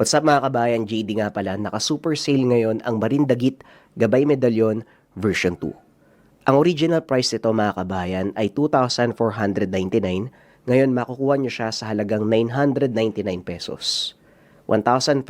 What's up mga kabayan, JD nga pala, naka-super sale ngayon ang Marindagit Gabay Medallion version 2. Ang original price nito mga kabayan ay 2,499. Ngayon makukuha nyo siya sa halagang 999 pesos. 1,500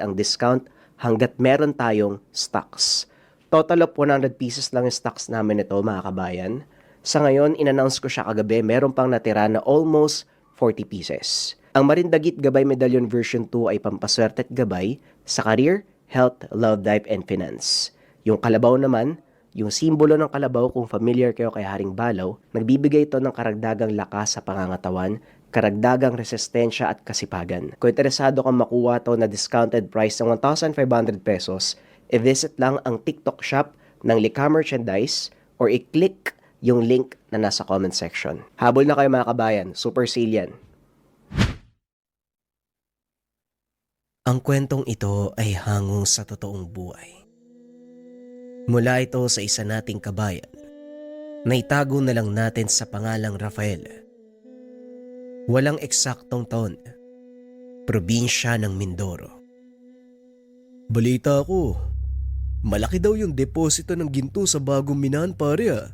ang discount hanggat meron tayong stocks. Total of 100 pieces lang yung stocks namin nito mga kabayan. Sa ngayon, in-announce ko siya kagabi, meron pang natira na almost 40 pieces. Ang Marindagit Gabay Medallion version 2 ay pampaswerte at gabay sa career, health, love life, and finance. Yung kalabaw naman, yung simbolo ng kalabaw kung familiar kayo kay Haring Balaw, nagbibigay ito ng karagdagang lakas sa pangangatawan, karagdagang resistensya at kasipagan. Kung interesado kang makuha to na discounted price ng 1,500 pesos, i-visit lang ang TikTok shop ng Lika Merchandise or i-click yung link na nasa comment section. Habol na kayo mga kabayan, super sale yan. Ang kwentong ito ay hangong sa totoong buhay. Mula ito sa isa nating kabayan na itago na lang natin sa pangalang Rafael. Walang eksaktong taon, probinsya ng Mindoro. Balita ko, malaki daw yung deposito ng ginto sa bagong minahan pare ah.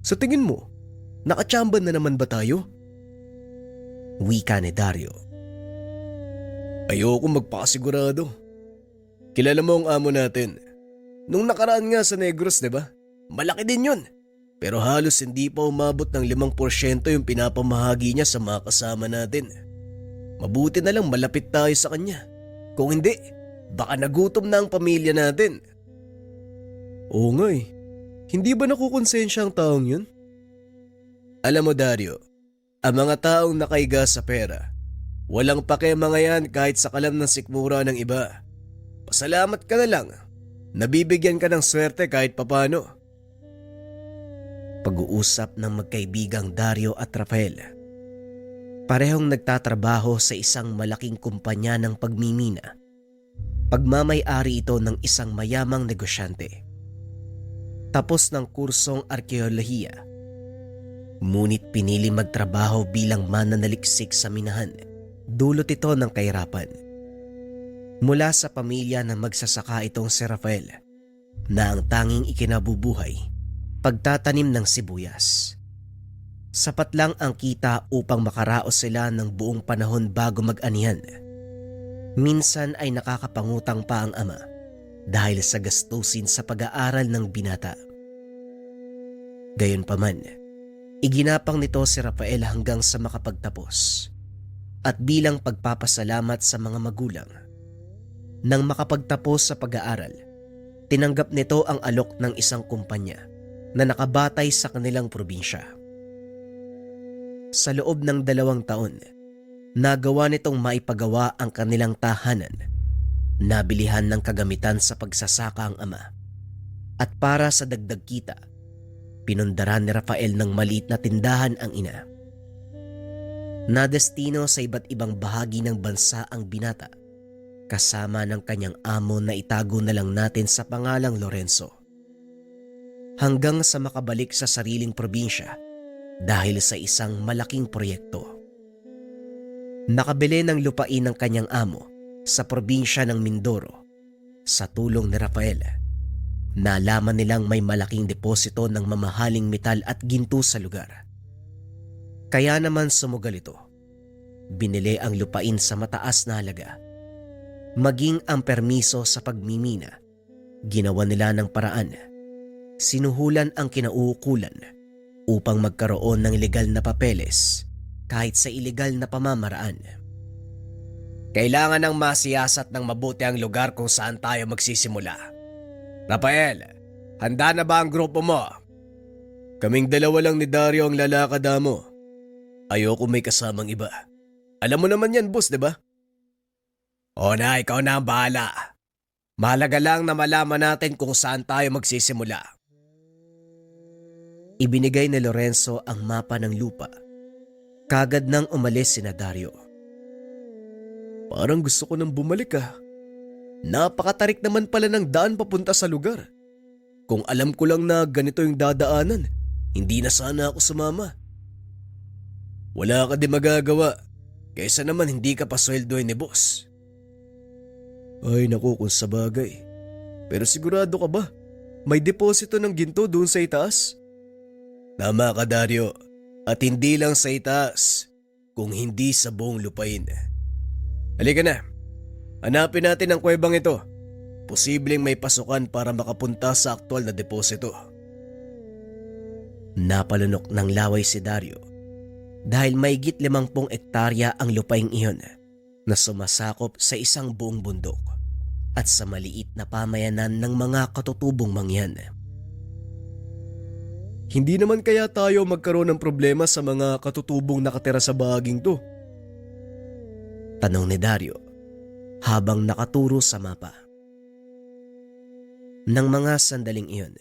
Sa tingin mo, nakatsamban na naman ba tayo? Wika ni Dario. Ayoko magpakasigurado. Kilala mo ang amo natin. Nung nakaraan nga sa Negros, diba? Malaki din yun. Pero halos hindi pa umabot ng 5% yung pinapamahagi niya sa mga kasama natin. Mabuti na lang malapit tayo sa kanya. Kung hindi, baka nagutom na ang pamilya natin. Oo nga eh. Hindi ba nakukonsensya ang taong yun? Alam mo Dario, ang mga taong nakaiga sa pera, walang pake mga yan kahit sa kalam ng sikmura ng iba. Pasalamat ka na lang. Nabibigyan ka ng swerte kahit papano. Pag-uusap ng magkaibigang Dario at Rafael. Parehong nagtatrabaho sa isang malaking kumpanya ng pagmimina. Pagmamay-ari ito ng isang mayamang negosyante. Tapos ng kursong arkeolohiya. Ngunit pinili magtrabaho bilang mananaliksik sa minahan. Dulot ito ng kahirapan. Mula sa pamilya na magsasaka itong si Rafael na ang tanging ikinabubuhay, pagtatanim ng sibuyas. Sapat lang ang kita upang makaraos sila ng buong panahon bago mag-anihan. Minsan ay nakakapangutang pa ang ama dahil sa gastusin sa pag-aaral ng binata. Gayunpaman, iginapang nito si Rafael hanggang sa makapagtapos. At bilang pagpapasalamat sa mga magulang, nang makapagtapos sa pag-aaral, tinanggap nito ang alok ng isang kumpanya na nakabatay sa kanilang probinsya. Sa loob ng 2 taon, nagawa nitong maipagawa ang kanilang tahanan, nabilihan ng kagamitan sa pagsasaka ang ama, at para sa dagdag kita, pinundaran ni Rafael ng maliit na tindahan ang ina. Nadestino sa iba't ibang bahagi ng bansa ang binata, kasama ng kanyang amo na itago na lang natin sa pangalang Lorenzo. Hanggang sa makabalik sa sariling probinsya dahil sa isang malaking proyekto. Nakabili ng lupain ng kanyang amo sa probinsya ng Mindoro. Sa tulong ni Rafael, nalaman nilang may malaking deposito ng mamahaling metal at ginto sa lugar. Kaya naman sumugal ito. Binili ang lupain sa mataas na halaga. Maging ang permiso sa pagmimina, ginawa nila ng paraan. Sinuhulan ang kinauukulan upang magkaroon ng legal na papeles kahit sa ilegal na pamamaraan. Kailangan ng masiyasat ng mabuti ang lugar kung saan tayo magsisimula. Rafael, handa na ba ang grupo mo? Kaming 2 lang ni Dario ang lalakad mo. Ayoko may kasamang iba. Alam mo naman yan, boss, diba? O na, ikaw na ang bahala. Mahalaga lang na malaman natin kung saan tayo magsisimula. Ibinigay ni Lorenzo ang mapa ng lupa. Kagad nang umalis sina Dario. Parang gusto ko nang bumalik ah. Napakatarik naman pala ng daan papunta sa lugar. Kung alam ko lang na ganito yung dadaanan, hindi na sana ako sumama. Wala ka di magagawa, kaysa naman hindi ka pasweldoy ni boss. Ay naku kung sabagay. Pero sigurado ka ba? May deposito ng ginto doon sa itaas? Tama ka Dario. At hindi lang sa itaas, kung hindi sa buong lupain. Halika na. Hanapin natin ang kuwebang ito. Posibleng may pasukan para makapunta sa aktual na deposito. Napalunok ng laway si Dario dahil mahigit 50 ektarya ang lupaing iyon na sumasakop sa isang buong bundok at sa maliit na pamayanan ng mga katutubong mangyan. Hindi naman kaya tayo magkaroon ng problema sa mga katutubong nakatira sa bahaging to? Tanong ni Dario habang nakaturo sa mapa. Nang mga sandaling iyon,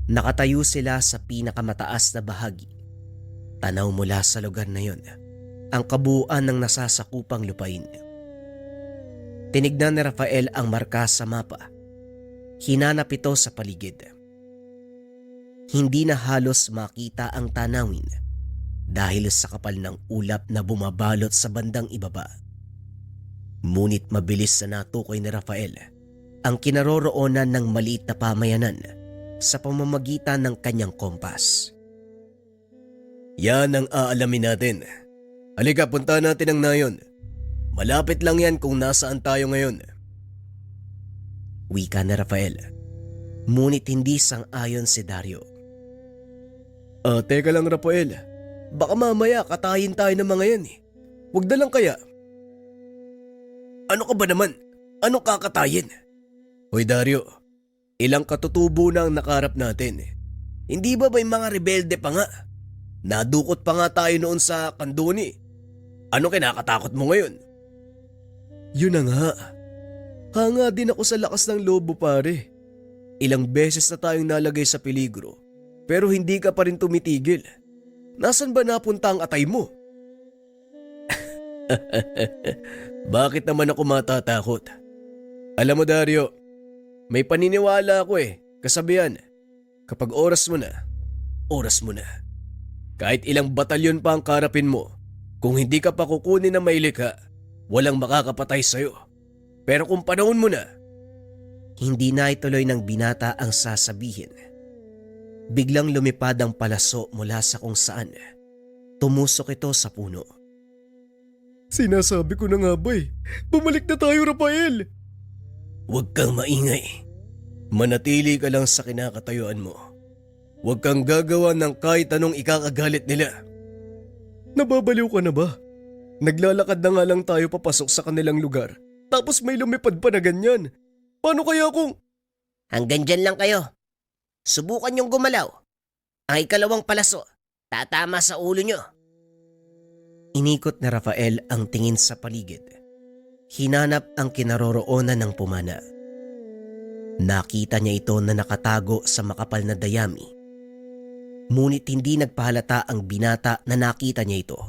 nakatayo sila sa pinakamataas na bahagi. Tanaw mula sa lugar na iyon ang kabuuan ng nasasakupang lupain. Tinignan ni Rafael ang marka sa mapa. Hinanap ito sa paligid. Hindi na halos makita ang tanawin dahil sa kapal ng ulap na bumabalot sa bandang ibaba. Ngunit mabilis na natukoy ni Rafael ang kinaroroonan ng maliit na pamayanan sa pamamagitan ng kanyang kompas. Yan ang aalamin natin. Halika, punta natin ang nayon. Malapit lang yan kung nasaan tayo ngayon. Wika ni Rafael. Ngunit hindi sang-ayon si Dario. Teka lang Rafael. Baka mamaya katayin tayo ng mga yan eh. Huwag na lang kaya. Ano ka ba naman? Anong kakatayin? Hoy Dario, ilang katutubo na ang nakaharap natin. Hindi ba may mga rebelde pa nga? Nadukot pa nga tayo noon sa Kanduni. Ano kinakatakot mo ngayon? Yun na nga. Hanga din ako sa lakas ng lobo pare. Ilang beses na tayong nalagay sa peligro pero hindi ka pa rin tumitigil. Nasaan ba napunta ang atay mo? Bakit naman ako matatakot? Alam mo Dario, may paniniwala ako kasabihan, kapag oras mo na, oras mo na. Kahit ilang batalyon pa ang karapin mo, kung hindi ka pa kukunin na mailika, walang makakapatay sa'yo. Pero kung panahon mo na, hindi na ituloy ng binata ang sasabihin. Biglang lumipad ang palaso mula sa kung saan. Tumusok ito sa puno. Sinasabi ko na nga ba bumalik na tayo Rafael. Huwag kang maingay. Manatili ka lang sa kinakatayuan mo. Huwag kang gagawa ng kahit anong ikakagalit nila. Nababaliw ka na ba? Naglalakad na nga lang tayo papasok sa kanilang lugar. Tapos may lumipad pa na ganyan. Paano kaya kung… Hanggang dyan lang kayo. Subukan niyong gumalaw. Ang ikalawang palaso, tatama sa ulo niyo. Inikot na Rafael ang tingin sa paligid. Hinanap ang kinaroroonan ng pumana. Nakita niya ito na nakatago sa makapal na dayami. Ngunit hindi nagpahalata ang binata na nakita niya ito.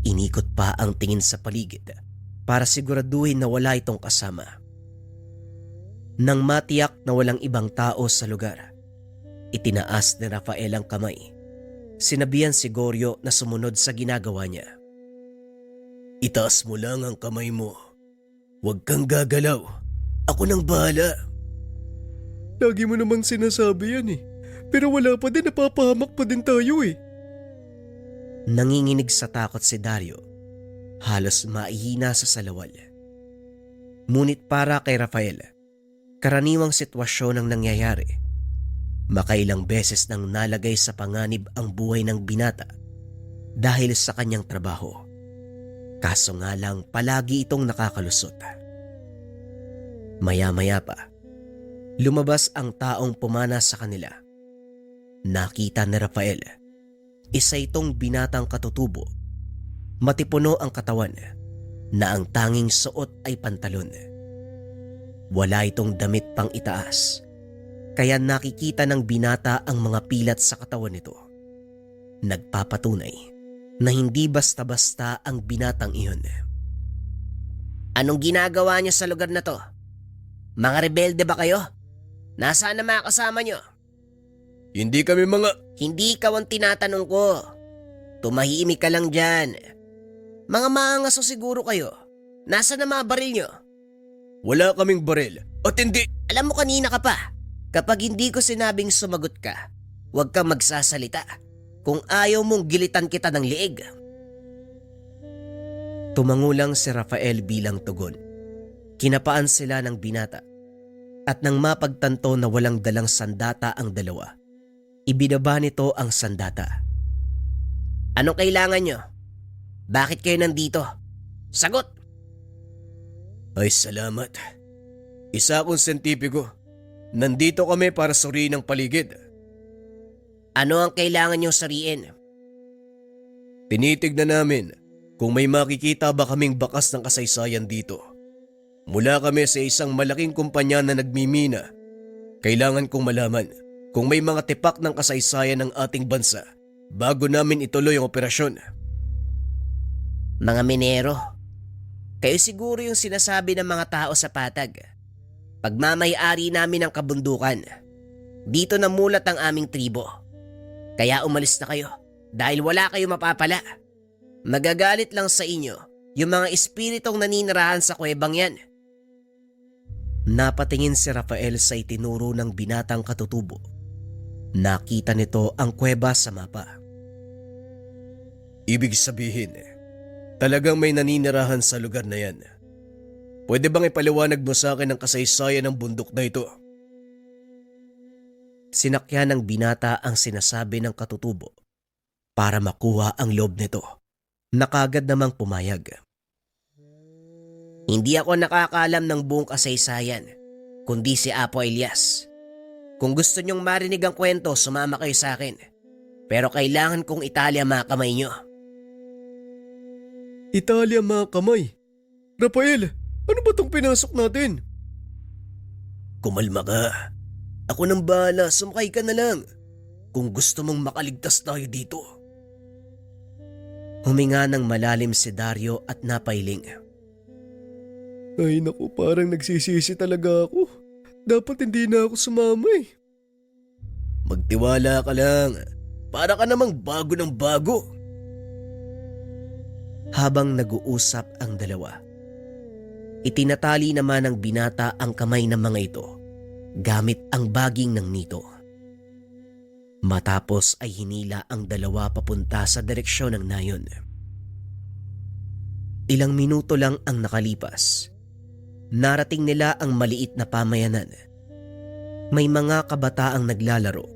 Inikot pa ang tingin sa paligid para siguraduhin na wala itong kasama. Nang matiyak na walang ibang tao sa lugar, itinaas ni Rafael ang kamay. Sinabihan si Goryo na sumunod sa ginagawa niya. Itaas mo lang ang kamay mo. Huwag kang gagalaw. Ako nang bahala. Lagi mo naman sinasabi yan Pero wala pa din, napapahamak pa din tayo Nanginginig sa takot si Dario. Halos maihina sa salawal. Ngunit para kay Rafael, karaniwang sitwasyon ang nangyayari. Makailang beses nang nalagay sa panganib ang buhay ng binata dahil sa kanyang trabaho. Kaso nga lang palagi itong nakakalusot. Maya-maya pa, lumabas ang taong pumana sa kanila. Nakita ni Rafael, isa itong binatang katutubo. Matipuno ang katawan na ang tanging suot ay pantalon. Wala itong damit pang itaas, kaya nakikita ng binata ang mga pilat sa katawan nito. Nagpapatunay na hindi basta-basta ang binatang iyon. Anong ginagawa niyo sa lugar na to? Mga rebelde ba kayo? Nasaan na mga kasama niyo? Hindi kami mga… Hindi ikaw ang tinatanong ko. Tumahimik ka lang dyan. Mga maangaso siguro kayo. Nasaan na mga baril niyo? Wala kaming baril at hindi... Alam mo kanina ka pa, kapag hindi ko sinabing sumagot ka, huwag kang magsasalita kung ayaw mong gilitan kita ng liig. Tumangulang si Rafael bilang tugon. Kinapaan sila ng binata. At nang mapagtanto na walang dalang sandata ang dalawa, ibinaba nito ang sandata. Anong kailangan nyo? Bakit kayo nandito? Sagot! Ay salamat. Isa akong sentipiko. Nandito kami para suriin ang paligid. Ano ang kailangan nyo sariin? Tinitignan namin kung may makikita ba kaming bakas ng kasaysayan dito. Mula kami sa isang malaking kumpanya na nagmimina. Kailangan kong malaman kung may mga tipak ng kasaysayan ng ating bansa bago namin ituloy ang operasyon. Mga minero. Kayo siguro yung sinasabi ng mga tao sa patag. Pagmamay-ari namin ang kabundukan. Dito namulat ang aming tribo. Kaya umalis na kayo dahil wala kayo mapapala. Magagalit lang sa inyo yung mga espiritong naninirahan sa kuwebang yan. Napatingin si Rafael sa itinuro ng binatang katutubo. Nakita nito ang kuweba sa mapa. Ibig sabihin, talagang may naninirahan sa lugar na yan. Pwede bang ipaliwanag mo sa akin ang kasaysayan ng bundok na ito? Sinakyan ng binata ang sinasabi ng katutubo para makuha ang loob nito. Nakagad namang pumayag. Hindi ako nakakaalam ng buong kasaysayan, kundi si Apo Elias. Kung gusto nyong marinig ang kwento, sumama kayo sa akin. Pero kailangan kong Italia mga kamay nyo. Italia mga kamay. Rafael, ano ba tong pinasok natin? Kumalma ka. Ako nang bahala, sumakay ka na lang. Kung gusto mong makaligtas tayo dito. Huminga ng malalim si Dario at napailing. Ay naku, parang nagsisisi talaga ako. Dapat hindi na ako sumama eh. Magtiwala ka lang. Para ka namang bago ng bago. Habang nag-uusap ang dalawa, itinatali naman ng binata ang kamay ng mga ito gamit ang baging ng nito. Matapos ay hinila ang dalawa papunta sa direksyon ng nayon. Ilang minuto lang ang nakalipas. Narating nila ang maliit na pamayanan. May mga kabataang naglalaro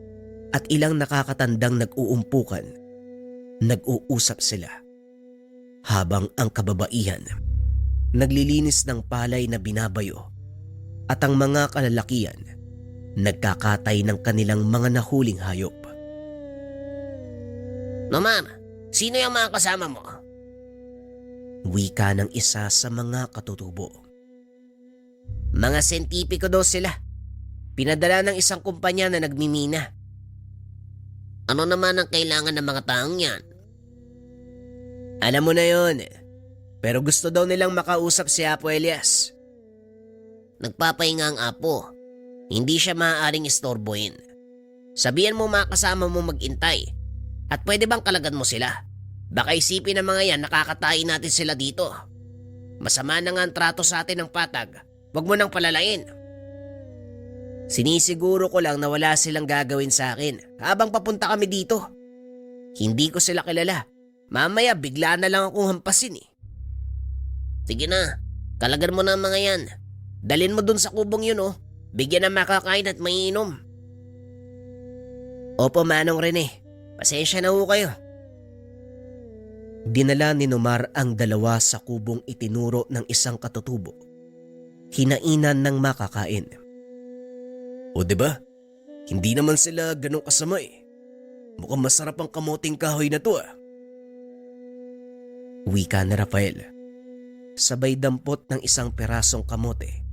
at ilang nakakatandang nag-uumpukan. Nag-uusap sila. Habang ang kababaihan naglilinis ng palay na binabayo at ang mga kalalakian nagkakatay ng kanilang mga nahuling hayop. Ma'am, sino yung mga kasama mo? Wika ng isa sa mga katutubo. Mga sentipiko daw sila. Pinadala ng isang kumpanya na nagmimina. Ano naman ang kailangan ng mga taong yan? Alam mo na yon. Pero gusto daw nilang makausap si Apo Elias. Nagpapahinga ang apo. Hindi siya maaaring istorbohin. Sabihan mo mga kasama mo mag-intay. At pwede bang kalagan mo sila? Baka isipin ng mga yan nakakatayin natin sila dito. Masama na nga ang trato sa atin ng patag. Huwag mo nang palalain. Sinisiguro ko lang na wala silang gagawin sa akin habang papunta kami dito. Hindi ko sila kilala. Mamaya bigla na lang akong hampasin eh. Sige na, kalagan mo na ang mga yan. Dalin mo dun sa kubong yun oh. Bigyan ng makakain at maiinom. Opo Manong Rene, pasensya na ho kayo. Dinala ni Nomar ang dalawa sa kubong itinuro ng isang katutubo. Hinainan ng makakain. O diba? Hindi naman sila ganong kasama eh. Mukhang masarap ang kamoting kahoy na to ah. Wika ni Rafael. Sabay dampot ng isang perasong kamote.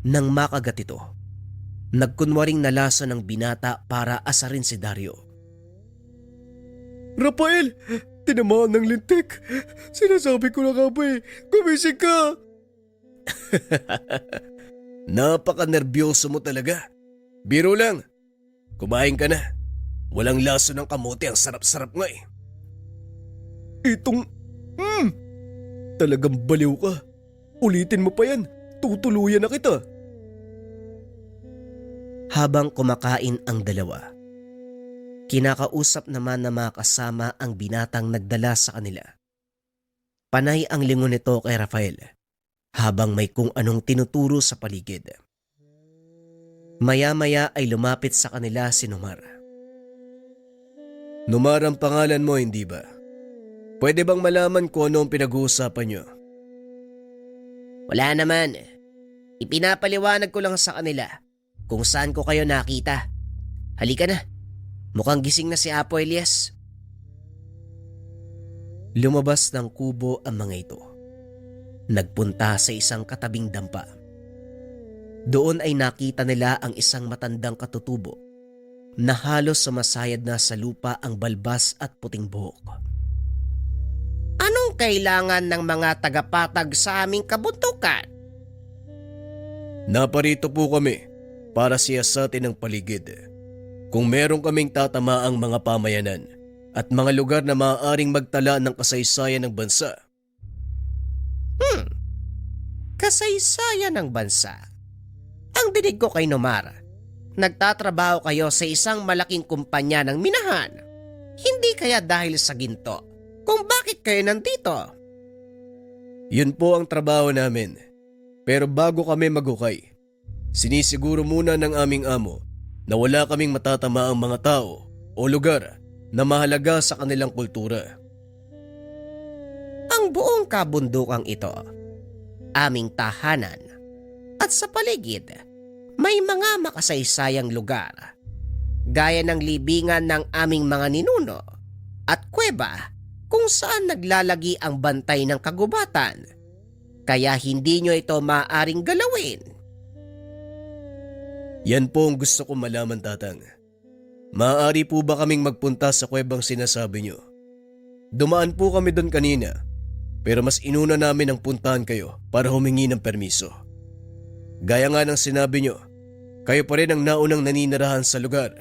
Nang makagat ito, nagkunwaring nalasa ng binata para asarin si Dario. Rafael! Tinamaan ng lintik! Sinasabi ko na nga ba eh, gumising ka! Napaka-nervyoso mo talaga. Biro lang. Kumain ka na. Walang laso ng kamote, ang sarap-sarap nga eh. Itong... Talagang baliw ka. Ulitin mo pa yan. tutuluyan na kita. Habang kumakain ang dalawa, kinakausap naman na mga kasama ang binatang nagdala sa kanila. Panay ang lingon nito kay Rafael habang may kung anong tinuturo sa paligid. Maya-maya ay lumapit sa kanila si Nomar. Nomar ang pangalan mo, hindi ba? Pwede bang malaman kung ano ang pinag-uusapan niyo? Wala naman. Ipinapaliwanag ko lang sa kanila kung saan ko kayo nakita. Halika na. Mukhang gising na si Apo Elias. Lumabas ng kubo ang mga ito. Nagpunta sa isang katabing dampa. Doon ay nakita nila ang isang matandang katutubo na halos sumasayad na sa lupa ang balbas at puting buhok. Anong kailangan ng mga tagapatag sa aming kabundukan? Naparito po kami para siyasatin ang paligid. Kung meron kaming tatamaang mga pamayanan at mga lugar na maaaring magtala ng kasaysayan ng bansa. Kasaysayan ng bansa. Ang dinig ko kay Nomar, nagtatrabaho kayo sa isang malaking kumpanya ng minahan. Hindi kaya dahil sa ginto kung bakit kayo nandito? Yun po ang trabaho namin. Pero bago kami maghukay, sinisiguro muna ng aming amo na wala kaming matatamaang mga tao o lugar na mahalaga sa kanilang kultura. Ang buong kabundukang ito, aming tahanan, at sa paligid, may mga makasaysayang lugar, gaya ng libingan ng aming mga ninuno at kuweba kung saan naglalagi ang bantay ng kagubatan, kaya hindi nyo ito maaaring galawin. Yan po ang gusto kong malaman, Tatang. Maaari po ba kaming magpunta sa kuwebang sinasabi nyo? Dumaan po kami doon kanina, pero mas inuna namin ang puntahan kayo para humingi ng permiso. Gaya nga ng sinabi nyo, kayo pa rin ang naunang naninirahan sa lugar.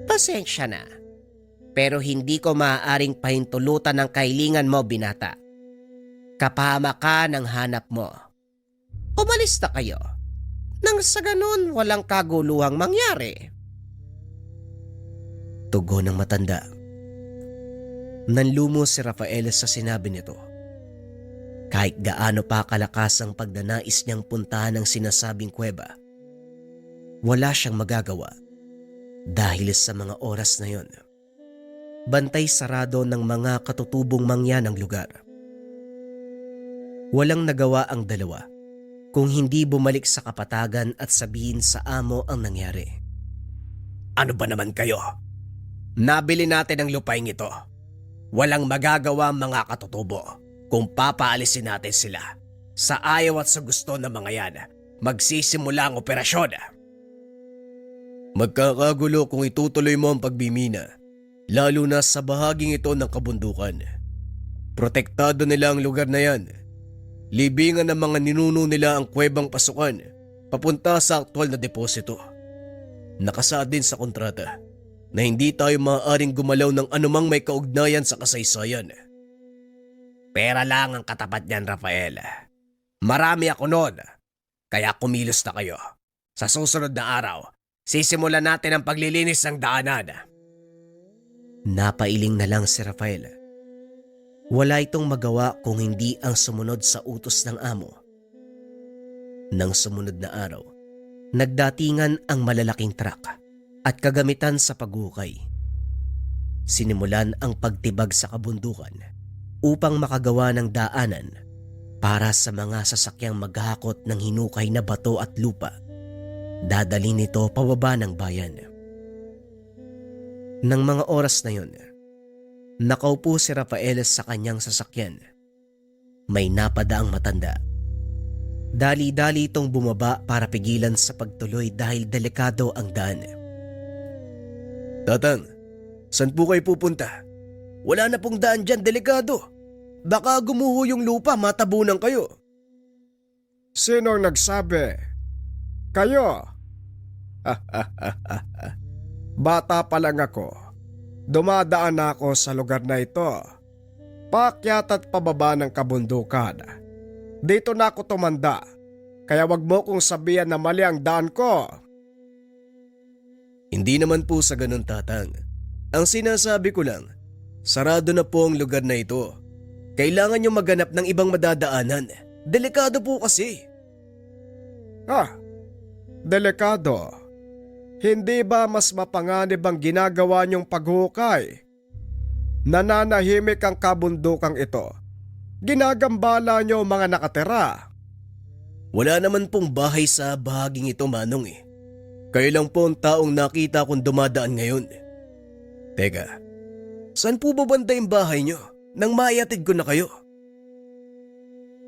Pasensya na, pero hindi ko maaaring pahintulutan ng kahilingan mo, binata. Kapahamakan ang hanap mo. Umalis na kayo, nang sa ganun walang kaguluhang mangyari. Tugon ng matanda. Nanlumo si Rafael sa sinabi nito. Kahit gaano pa kalakas ang pagdanais niyang puntahan ang sinasabing kuweba, wala siyang magagawa dahil sa mga oras na yon. Bantay sarado ng mga katutubong mangyan ng lugar. Walang nagawa ang dalawa kung hindi bumalik sa kapatagan at sabihin sa amo ang nangyari. Ano ba naman kayo? Nabili natin ang lupain ito. Walang magagawa mga katutubo kung papaalisin natin sila. Sa ayaw at sa gusto ng mga yan, magsisimula ang operasyon. Magkakagulo kung itutuloy mo ang pagbimina, lalo na sa bahaging ito ng kabundukan. Protektado nila ang lugar na yan. Libingan ng mga ninuno nila ang kuwebang pasukan papunta sa aktwal na deposito. Nakasaad din sa kontrata na hindi tayo maaaring gumalaw ng anumang may kaugnayan sa kasaysayan. Pera lang ang katapat niyan, Rafael. Marami ako noon, kaya kumilos na kayo. Sa susunod na araw, sisimulan natin ang paglilinis ng daanan. Napailing na lang si Rafael. Wala itong magawa kung hindi ang sumunod sa utos ng amo. Nang sumunod na araw, nagdatingan ang malalaking truck at kagamitan sa paghukay. Sinimulan ang pagtibag sa kabundukan upang makagawa ng daanan para sa mga sasakyang maghahakot ng hinukay na bato at lupa. Dadalhin nito pababa ng bayan. Nang mga oras na yun, nakaupo si Rafael sa kanyang sasakyan. May napadaang matanda. Dali-dali itong bumaba para pigilan sa pagtuloy dahil delikado ang daan. Tatang, saan po kayo pupunta? Wala na pong daan dyan, delikado. Baka gumuho yung lupa, matabunan kayo. Sino nagsabi? Kayo? Bata pa lang ako. Dumadaan na ako sa lugar na ito. Paakyat at pababa ng kabundukan. Dito na ako tumanda, kaya wag mo kong sabihan na mali ang daan ko. Hindi naman po sa ganun, Tatang. Ang sinasabi ko lang, sarado na po ang lugar na ito. Kailangan nyo maghanap ng ibang madadaanan. Delikado po kasi. Delikado. Hindi ba mas mapanganib ang ginagawa niyong paghukay? Nananahimik ang kabundukang ito. Ginagambala niyo ang mga nakatira. Wala naman pong bahay sa bahaging ito, Manong eh. Kayo lang po ang taong nakita kong dumadaan ngayon. Teka, saan po ba banda yung bahay nyo nang maiatid ko na kayo?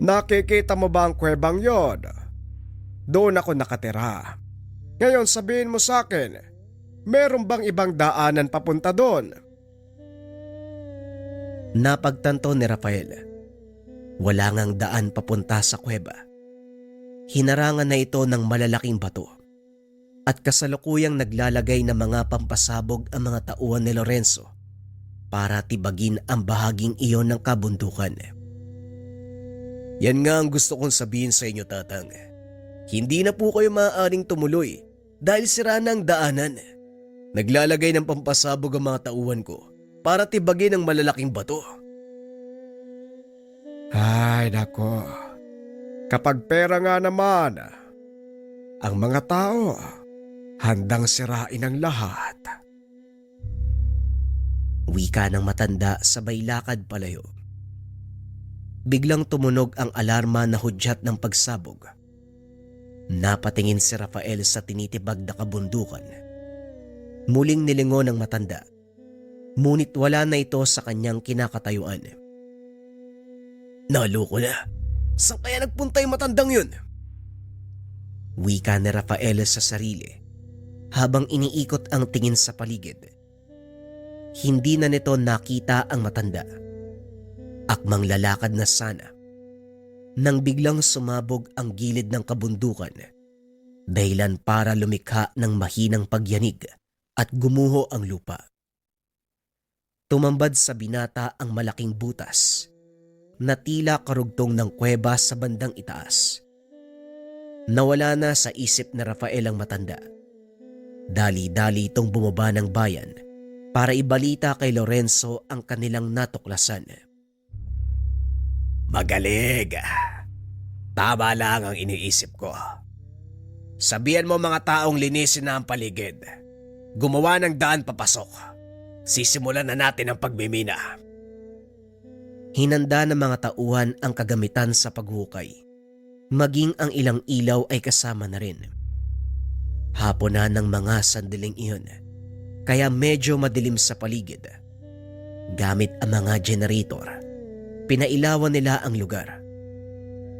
Nakikita mo ba ang kwebang yon? Doon ako nakatira. Ngayon sabihin mo sa akin, meron bang ibang daanan papunta doon? Napagtanto ni Rafael. Wala ngang daan papunta sa kuweba. Hinarangan na ito ng malalaking bato at kasalukuyang naglalagay ng mga pampasabog ang mga tauhan ni Lorenzo para tibagin ang bahaging iyon ng kabundukan. Yan nga ang gusto kong sabihin sa inyo, Tatang. Hindi na po kayo maaaring tumuloy dahil sira na ang daanan. Naglalagay ng pampasabog ang mga tauhan ko para tibagin ang malalaking bato. Ay nako, kapag pera nga naman, ang mga tao handang sirain ang lahat. Wika ng matanda sabay lakad palayo. Biglang tumunog ang alarma na hudyat ng pagsabog. Napatingin si Rafael sa tinitibag na kabundukan. Muling nilingon ng matanda, ngunit wala na ito sa kanyang kinakatayuan. Naloko na. Saan kaya nagpunta yung matandang yun? Wika ni Rafael sa sarili habang iniikot ang tingin sa paligid. Hindi na nito nakita ang matanda. Akmang lalakad na sana nang biglang sumabog ang gilid ng kabundukan, dahilan para lumikha ng mahinang pagyanig at gumuho ang lupa. Tumambad sa binata ang malaking butas na tila karugtong ng kuweba sa bandang itaas. Nawala na sa isip ni Rafael ang matanda. Dali-dali itong bumaba ng bayan para ibalita kay Lorenzo ang kanilang natuklasan. Magaling. Tama lang ang iniisip ko. Sabihan mo mga taong linisin na ang paligid. Gumawa ng daan papasok. Sisimulan na natin ang pagmimina. Hinanda ng mga tauhan ang kagamitan sa paghukay. Maging ang ilang ilaw ay kasama na rin. Hapon na ng mga sandaling iyon, kaya medyo madilim sa paligid. Gamit ang mga generator, pinailawan nila ang lugar.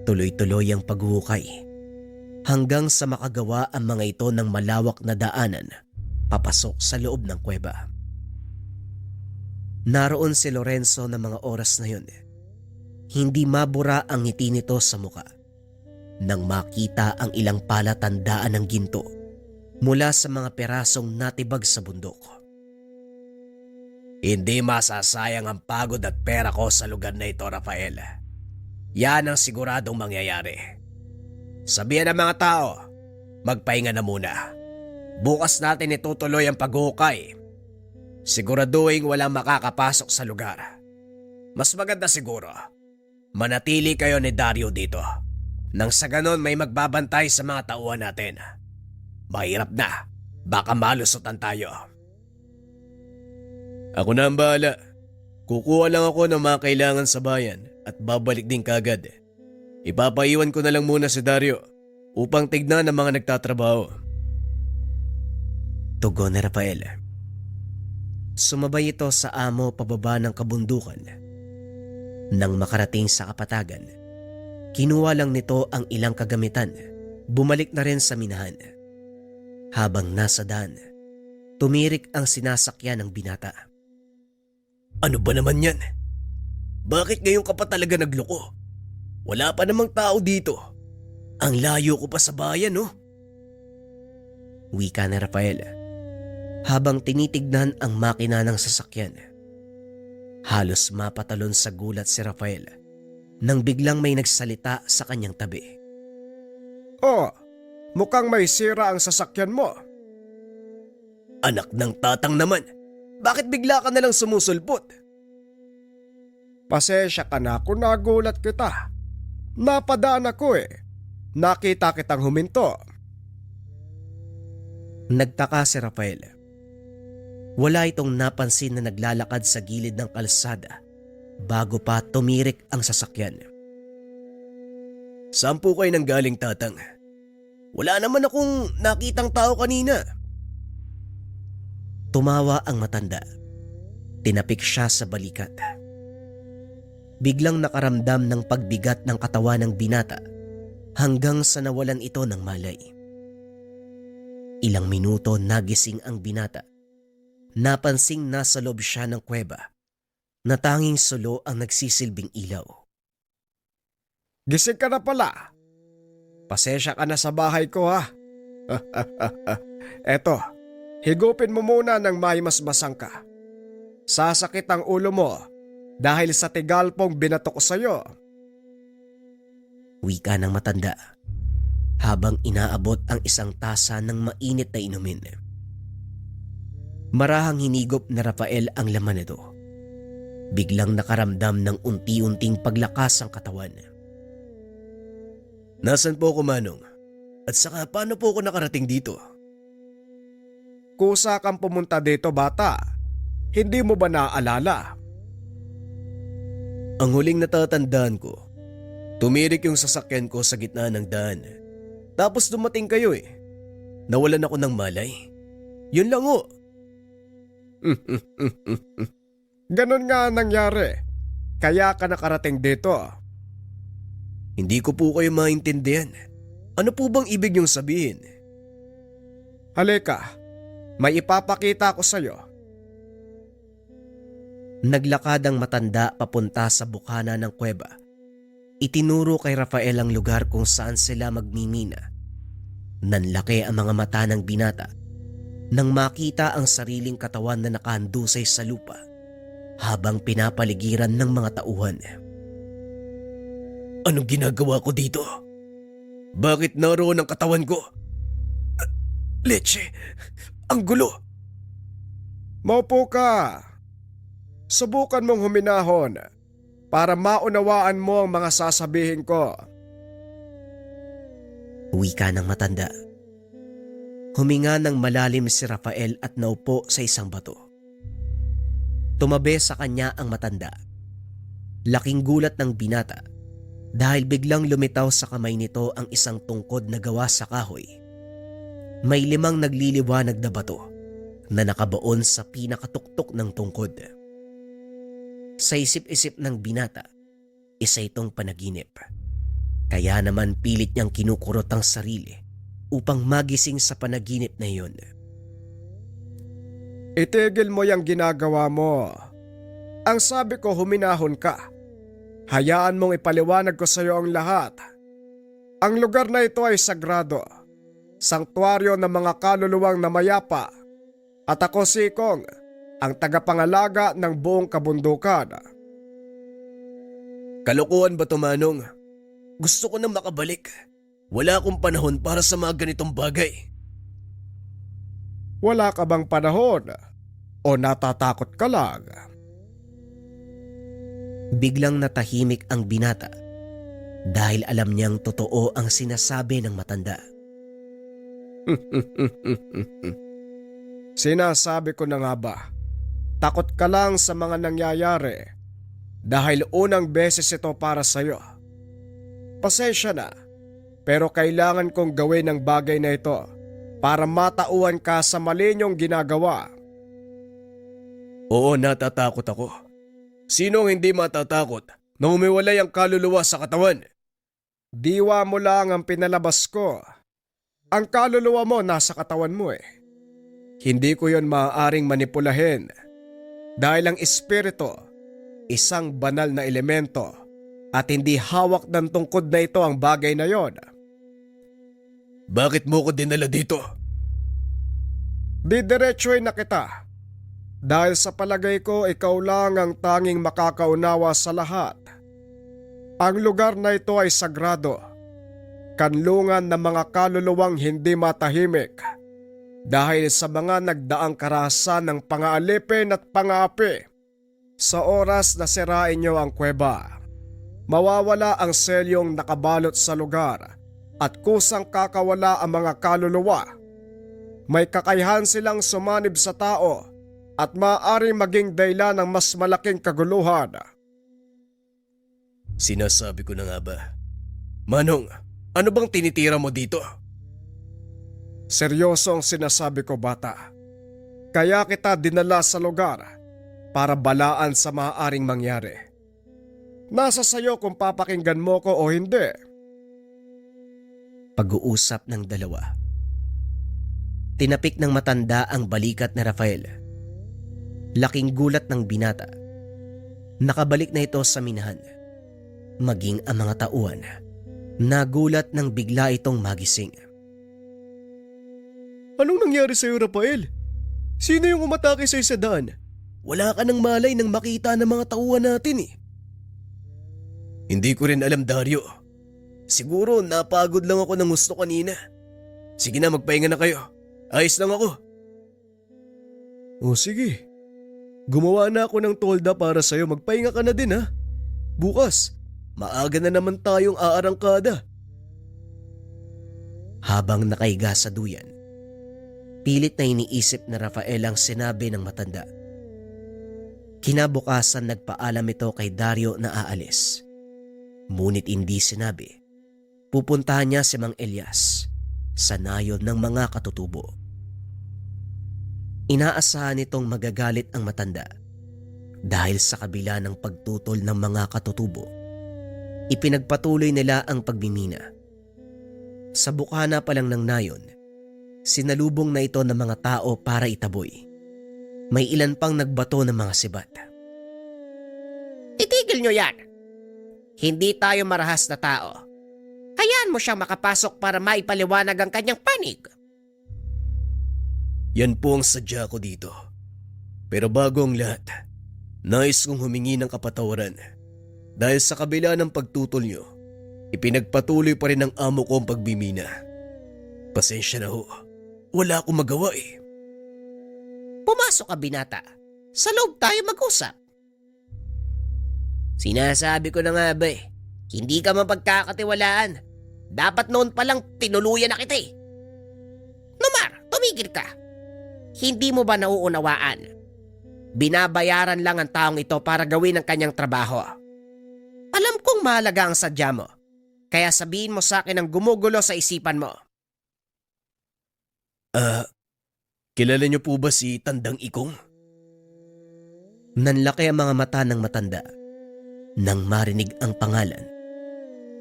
Tuloy-tuloy ang paghukay hanggang sa makagawa ang mga ito ng malawak na daanan papasok sa loob ng kuweba. Naroon si Lorenzo ng mga oras na yun. Hindi mabura ang ngiti nito sa muka nang makita ang ilang palatandaan ng ginto mula sa mga perasong natibag sa bundok. Hindi masasayang ang pagod at pera ko sa lugar na ito, Rafael. Yan ang siguradong mangyayari. Sabihan ng mga tao, magpahinga na muna. Bukas natin itutuloy ang paghukay. Siguraduhin walang makakapasok sa lugar. Mas maganda siguro, manatili kayo ni Dario dito. Nang sa ganon may magbabantay sa mga tauhan natin. Mahirap na, baka malusutan tayo. Ako na ang bahala. Kukuha lang ako ng mga kailangan sa bayan at babalik din kagad. Ipapaiwan ko na lang muna si Dario upang tignan ang mga nagtatrabaho. Tugon ni Rafael. Sumabay ito sa amo pababa ng kabundukan. Nang makarating sa kapatagan, kinuha lang nito ang ilang kagamitan, bumalik na rin sa minahan. Habang nasa daan, tumirik ang sinasakyan ng binata. Ano ba naman yan? Bakit ngayon ka pa talaga nagloko? Wala pa namang tao dito. Ang layo ko pa sa bayan, no? Wika ni Rafael habang tinitignan ang makina ng sasakyan. Halos mapatalon sa gulat si Rafael nang biglang may nagsalita sa kanyang tabi. Oh, mukhang may sira ang sasakyan mo. Anak ng tatang naman, bakit bigla ka nalang sumusulpot? Pasensya ka na kung nagulat kita. Napadaan ako eh. Nakita kitang huminto. Nagtaka si Rafael. Wala itong napansin na naglalakad sa gilid ng kalsada bago pa tumirik ang sasakyan. Saan po kayo nang galing, tatang? Wala naman akong nakitang tao kanina. Tumawa ang matanda. Tinapik siya sa balikat. Biglang nakaramdam ng pagbigat ng katawan ng binata hanggang sa nawalan ito ng malay. Ilang minuto nagising ang binata. Napansing nasa loob siya ng kuweba na tanging sulo ang nagsisilbing ilaw. Gising ka na pala. Pasensya ka na sa bahay ko ha. Eto, higupin mo muna ng may masbasang ka. Sasakit ang ulo mo dahil sa tigalpong binato ko sa'yo. Wika ng matanda habang inaabot ang isang tasa ng mainit na inumin. Marahang hinigop na Rafael ang laman nito. Biglang nakaramdam ng unti-unting paglakas ang katawan. Nasaan po ako, Manong? At saka paano po ako nakarating dito? Kusa kang pumunta dito bata. Hindi mo ba naaalala? Ang huling natatandaan ko, tumirik yung sasakyan ko sa gitna ng daan. Tapos dumating kayo eh. Nawalan ako ng malay. Yun lang o. Ganon nga nangyari. Kaya ka nakarating dito. Hindi ko po kayo maintindihan. Ano po bang ibig niyong sabihin? Halika, may ipapakita ko sa'yo. Naglakad ang matanda papunta sa bukana ng kuweba. Itinuro kay Rafael ang lugar kung saan sila magmimina. Nanlaki ang mga mata ng binata nang makita ang sariling katawan na nakahandusay sa lupa habang pinapaligiran ng mga tauhan. Anong ginagawa ko dito? Bakit naroon ang katawan ko? Leche, ang gulo. Maupo ka. Subukan mong huminahon para maunawaan mo ang mga sasabihin ko. Wika ng matanda. Huminga ng malalim si Rafael at naupo sa isang bato. Tumabi sa kanya ang matanda. Laking gulat ng binata dahil biglang lumitaw sa kamay nito ang isang tungkod na gawa sa kahoy. May 5 nagliliwanag na bato na nakabaon sa pinakatuktok ng tungkod. Sa isip-isip ng binata, isa itong panaginip. Kaya naman pilit niyang kinukurot ang sarili upang magising sa panaginip na iyon. Itigil mo yung ginagawa mo. Ang sabi ko huminahon ka. Hayaan mong ipaliwanag ko sa iyo ang lahat. Ang lugar na ito ay sagrado. Sanktuaryo ng mga kaluluwang namayapa. At ako si Kong, ang tagapangalaga ng buong kabundukan. Kalokohan ba to, Manong? Gusto ko na makabalik. Wala akong panahon para sa mga ganitong bagay. Wala ka bang panahon? O natatakot ka lang? Biglang natahimik ang binata dahil alam niyang totoo ang sinasabi ng matanda. Sinasabi ko na nga ba, takot ka lang sa mga nangyayari dahil unang beses ito para sa'yo. Pasensya na, pero kailangan kong gawin ang bagay na ito para matauhan ka sa mali niyong ginagawa. Oo, natatakot ako. Sino ang hindi matatakot na humiwalay ang kaluluwa sa katawan? Diwa mo lang ang pinalabas ko. Ang kaluluwa mo nasa katawan mo eh. Hindi ko yon maaaring manipulahin dahil ang espiritu, isang banal na elemento at hindi hawak ng tungkod na ito ang bagay na yon. Bakit mo ko dinala dito? Didiretsuhin na kita dahil sa palagay ko ikaw lang ang tanging makakaunawa sa lahat. Ang lugar na ito ay sagrado, kanlungan ng mga kaluluwang hindi matahimik dahil sa mga nagdaang karahasan ng pangaalipin at pangaapi. Sa oras na sirain niyo ang kuweba, mawawala ang selyong nakabalot sa lugar at kusang kakawala ang mga kaluluwa. May kakayahan silang sumanib sa tao at maaaring maging dahilan ng mas malaking kaguluhan. Sinasabi ko na nga ba? Manong, ano bang tinitira mo dito? Seryoso ang sinasabi ko, bata. Kaya kita dinala sa lugar para balaan sa maaaring mangyari. Nasa sayo kung papakinggan mo ko o hindi. Pag-uusap ng dalawa. Tinapik ng matanda ang balikat ni Rafael. Laking gulat ng binata. Nakabalik na ito sa minahan. Maging ang mga tauhan. Nagulat nang bigla itong magising. Anong nangyari sa'yo, Rafael? Sino yung umatake sa'yo sa daan? Wala ka nang malay nang makita ng mga tauhan natin eh. Hindi ko rin alam, Dario. Siguro napagod lang ako ng gusto kanina. Sige na, magpahinga na kayo. Ayos lang ako. O sige. Gumawa na ako ng tolda para sa'yo. Magpahinga ka na din ha. Bukas, maaga na naman tayong aarangkada. Habang nakahiga sa duyan, pilit na iniisip na Rafael ang sinabi ng matanda. Kinabukasan nagpaalam ito kay Dario na aalis. Ngunit hindi sinabi. Pupuntahan niya si Mang Elias sa nayon ng mga katutubo. Inaasahan nitong magagalit ang matanda dahil sa kabila ng pagtutol ng mga katutubo, ipinagpatuloy nila ang pagmimina. Sa bukana pa lang ng nayon, sinalubong na ito ng mga tao para itaboy. May ilan pang nagbato ng mga sibat. Itigil nyo yan! Hindi tayo marahas na tao. Hayaan mo siyang makapasok para maipaliwanag ang kanyang panig. Yan po ang sadya ko dito. Pero bago ang lahat, nais kong humingi ng kapatawaran. Dahil sa kabila ng pagtutol nyo, ipinagpatuloy pa rin ng amo ko ang pagbimina. Pasensya na ho. Wala akong magawa eh. Pumasok ka, binata. Sa loob tayo mag-usap. Sinasabi ko na nga ba eh, hindi ka mapagkakatiwalaan. Dapat noon palang tinuluyan na kita eh. Numar, tumigil ka. Hindi mo ba nauunawaan? Binabayaran lang ang taong ito para gawin ang kanyang trabaho. Alam kong mahalaga ang sadya mo, kaya sabihin mo sa akin ang gumugulo sa isipan mo. Kilala niyo po ba si Tandang Ikong? Nanlaki ang mga mata ng matanda. Nang marinig ang pangalan,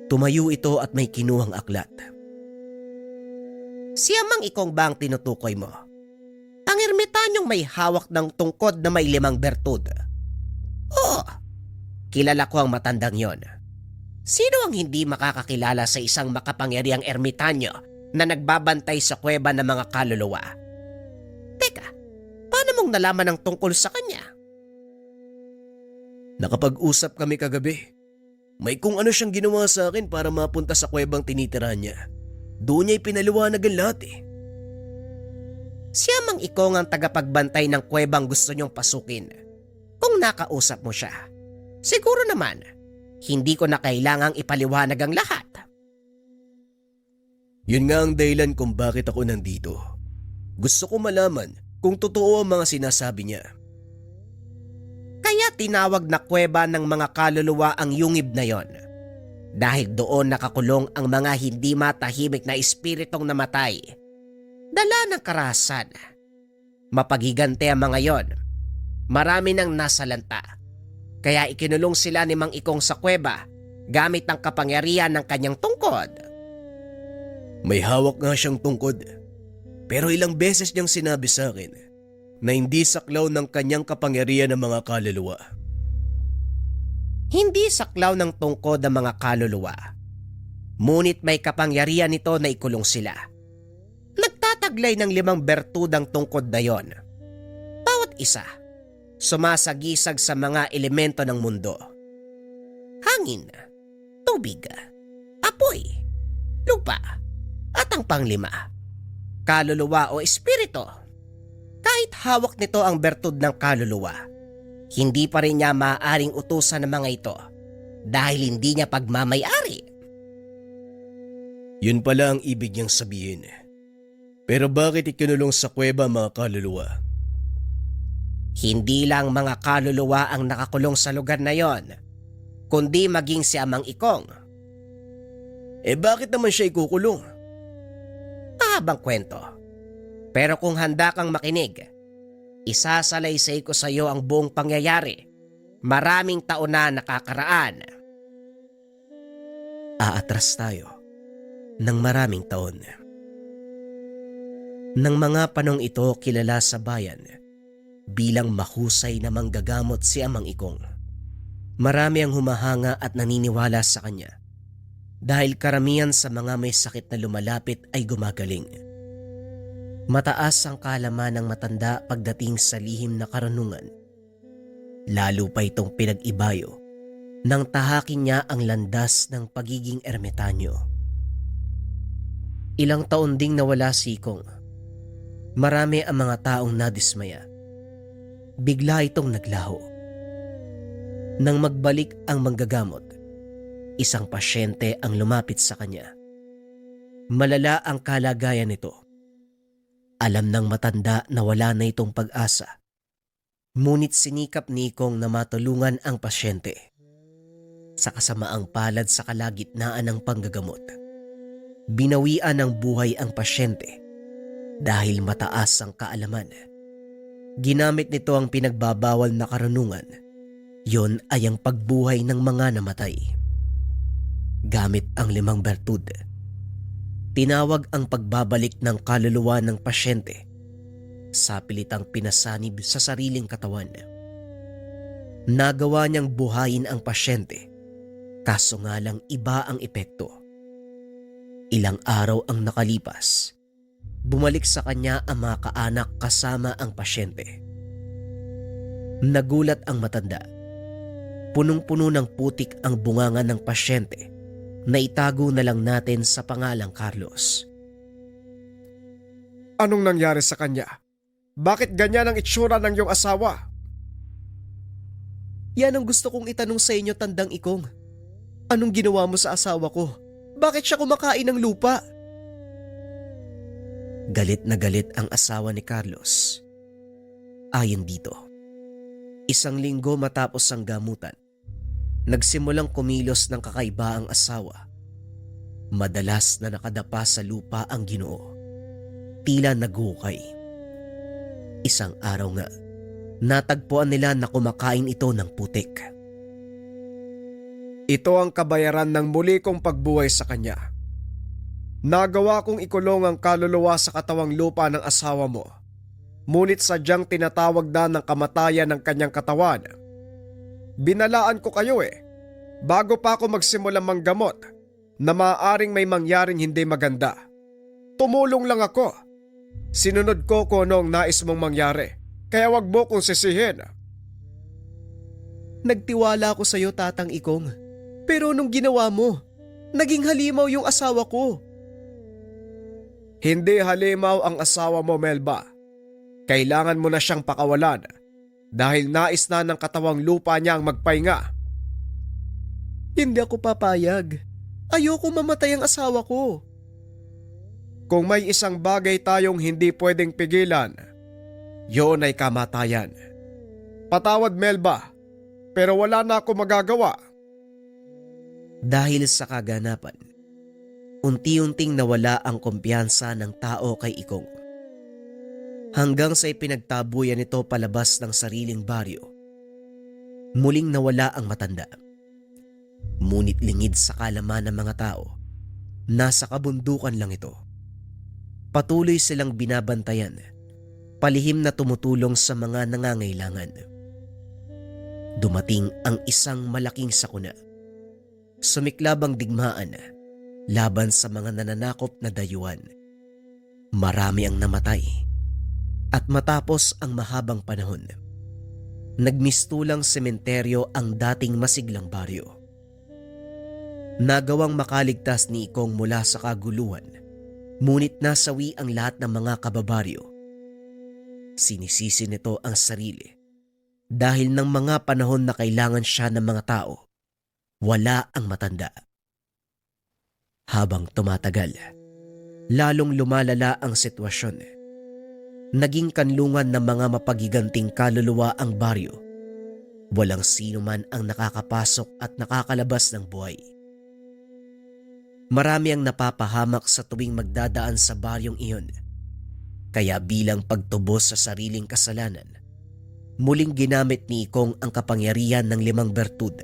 tumayo ito at may kinuhang aklat. Siya Mang Ikong ba ang tinutukoy mo? Ang ermitanyong may hawak ng tungkod na may 5 bertud. Oo, kilala ko ang matandang yon. Sino ang hindi makakakilala sa isang makapangyariang ermitanyo na nagbabantay sa kuweba ng mga kaluluwa? Teka, paano mong nalaman ang tungkol sa kanya? Nakapag-usap kami kagabi. May kung ano siyang ginawa sa akin para mapunta sa kuwebang tinitirahan niya. Doon niya ipinaliwanag ang lahat eh. Siya Mang Ikong ang tagapagbantay ng kuwebang gusto niyong pasukin. Kung nakausap mo siya, siguro naman, hindi ko na kailangang ipaliwanag ang lahat. Yun nga ang dahilan kung bakit ako nandito. Gusto ko malaman kung totoo ang mga sinasabi niya. Kaya tinawag na kuweba ng mga kaluluwa ang yungib na yon. Dahil doon nakakulong ang mga hindi matahimik na espiritong namatay. Dala ng karahasan. Mapagigante ang mga yon. Marami nang nasalanta. Kaya ikinulong sila ni Mang Ikong sa kuweba gamit ang kapangyarihan ng kanyang tungkod. May hawak nga siyang tungkod. Pero ilang beses niyang sinabi sa akin na hindi saklaw ng kanyang kapangyarihan ng mga kaluluwa. Hindi saklaw ng tungkod ang mga kaluluwa. Ngunit may kapangyarihan nito na ikulong sila. Nagtataglay ng 5 bertudang tungkod na yon. Bawat isa, sumasagisag sa mga elemento ng mundo. Hangin, tubig, apoy, lupa, at ang panglima, kaluluwa o espiritu. Kahit hawak nito ang bertud ng kaluluwa, hindi pa rin niya maaaring utusan ng mga ito dahil hindi niya pagmamay-ari. Yun pala ang ibig niyang sabihin. Pero bakit ikinulong sa kuweba ang mga kaluluwa? Hindi lang mga kaluluwa ang nakakulong sa lugar na yon, kundi maging si Amang Ikong. Bakit naman siya ikukulong? Mahabang kwento. Pero kung handa kang makinig, isasalaysay ko sa iyo ang buong pangyayari. Maraming taon na nakakaraan. Aatras tayo ng maraming taon. Nang mga panong ito kilala sa bayan bilang mahusay na manggagamot si Amang Ikong. Marami ang humahanga at naniniwala sa kanya dahil karamihan sa mga may sakit na lumalapit ay gumagaling. Mataas ang kaalaman ng matanda pagdating sa lihim na karunungan. Lalo pa itong pinag-ibayo nang tahakin niya ang landas ng pagiging ermitanyo. Ilang taon ding nawala si Ikong. Marami ang mga taong nadismaya. Bigla itong naglaho. Nang magbalik ang manggagamot, isang pasyente ang lumapit sa kanya. Malala ang kalagayan nito. Alam ng matanda na wala na itong pag-asa. Ngunit sinikap ni Ikong na matulungan ang pasyente. Sa kasamaang palad sa kalagitnaan ng panggagamot, binawian ng buhay ang pasyente dahil mataas ang kaalaman. Ginamit nito ang pinagbabawal na karunungan. Yon ay ang pagbuhay ng mga namatay. Gamit ang 5 bertud, tinawag ang pagbabalik ng kaluluwa ng pasyente sa pilitang pinasanib sa sariling katawan. Nagawa niyang buhayin ang pasyente, kaso nga lang iba ang epekto. Ilang araw ang nakalipas, bumalik sa kanya ang mga kaanak kasama ang pasyente. Nagulat ang matanda. Punong-puno ng putik ang bunganga ng pasyente na itago na lang natin sa pangalang Carlos. Anong nangyari sa kanya? Bakit ganyan ang itsura ng iyong asawa? Yan ang gusto kong itanong sa inyo, Tandang Ikong. Anong ginawa mo sa asawa ko? Bakit siya kumakain ng lupa? Galit na galit ang asawa ni Carlos. Ayon dito, 1 linggo matapos ang gamutan, nagsimulang kumilos ng kakaiba ang asawa. Madalas na nakadapa sa lupa ang Ginoo. Tila naghukay. Isang araw nga, natagpuan nila na kumakain ito ng putik. Ito ang kabayaran ng muli kong pagbuhay sa kanya. Nagawa kong ikulong ang kaluluwa sa katawang lupa ng asawa mo. Ngunit sadyang tinatawag na ng kamatayan ng kanyang katawan. Binalaan ko kayo bago pa ako magsimulang manggamot na maaaring may mangyaring hindi maganda. Tumulong lang ako. Sinunod ko kung ano ang nais mong mangyari. Kaya wag mo kong sisihin. Nagtiwala ako sa iyo, Tatang Ikong. Pero nung ginawa mo, naging halimaw yung asawa ko. Hindi halimaw ang asawa mo, Melba. Kailangan mo na siyang pakawalan dahil nais na ng katawang lupa niya ang magpahinga. Hindi ako papayag. Ayoko mamatay ang asawa ko. Kung may isang bagay tayong hindi pwedeng pigilan, yun ay kamatayan. Patawad, Melba, pero wala na ako magagawa. Dahil sa kaganapan, unti-unting nawala ang kumpiyansa ng tao kay Ikong. Hanggang sa ipinagtabuyan nito palabas ng sariling baryo. Muling nawala ang matanda. Ngunit lingid sa kalaman ng mga tao, nasa kabundukan lang ito. Patuloy silang binabantayan, palihim na tumutulong sa mga nangangailangan. Dumating ang isang malaking sakuna. Sumiklab ang digmaan laban sa mga nananakop na dayuhan. Marami ang namatay. At matapos ang mahabang panahon, nagmistulang sementeryo ang dating masiglang baryo. Nagawang makaligtas ni Ikong mula sa kaguluhan, ngunit nasawi ang lahat ng mga kababaryo. Sinisisi nito ang sarili dahil ng mga panahon na kailangan siya ng mga tao, wala ang matanda. Habang tumatagal, lalong lumalala ang sitwasyon. Naging kanlungan ng mga mapagiganting kaluluwa ang baryo. Walang sino man ang nakakapasok at nakakalabas ng buhay. Marami ang napapahamak sa tuwing magdadaan sa baryong iyon. Kaya bilang pagtubos sa sariling kasalanan, muling ginamit ni Ikong ang kapangyarihan ng 5 bertud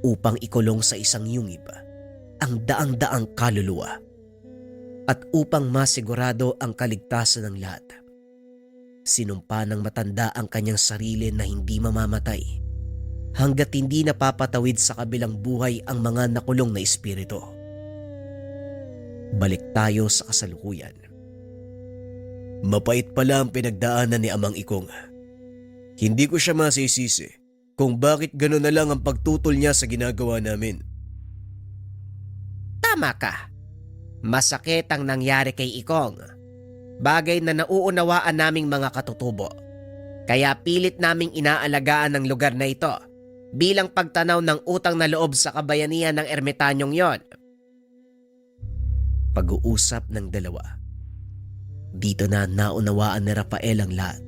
upang ikulong sa isang yungib ang daang-daang kaluluwa at upang masigurado ang kaligtasan ng lahat. Sinumpa ng matanda ang kanyang sarili na hindi mamamatay hanggat hindi napapatawid sa kabilang buhay ang mga nakulong na espiritu. Balik tayo sa kasalukuyan. Mapait pala ang pinagdaanan ni Amang Ikong. Hindi ko siya masisisi kung bakit gano'n na lang ang pagtutol niya sa ginagawa namin. Tama ka. Masakit ang nangyari kay Ikong. Bagay na nauunawaan naming mga katutubo. Kaya pilit naming inaalagaan ang lugar na ito bilang pagtanaw ng utang na loob sa kabayanihan ng ermitanyong yon. Pag-uusap ng dalawa. Dito na naunawaan ni Rafael ang lahat.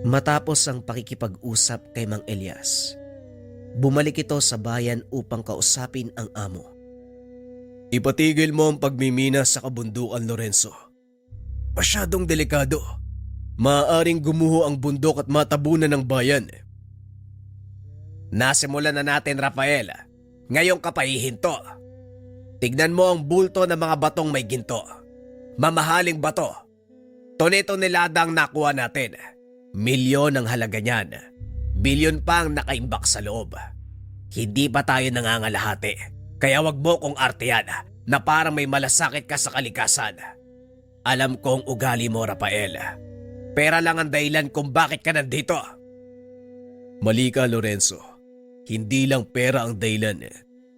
Matapos ang pakikipag-usap kay Mang Elias, bumalik ito sa bayan upang kausapin ang amo. Ipatigil mo ang pagmimina sa kabundukan, Lorenzo. Masyadong delikado. Maaaring gumuho ang bundok at matabunan ng bayan. Nasimulan na natin, Rafael. Ngayon ka pa hihinto. Tignan mo ang bulto ng mga batong may ginto. Mamahaling bato. Tone-tonelada ang nakuha natin. Milyon ang halaga niyan. Bilyon pa ang nakaimbak sa loob. Hindi pa tayo nangangalahati. Kaya wag mo kong artehan na parang may malasakit ka sa kalikasan. Alam kong ugali mo, Rafael. Pera lang ang dahilan kung bakit ka nandito. Mali ka, Lorenzo. Hindi lang pera ang dahilan.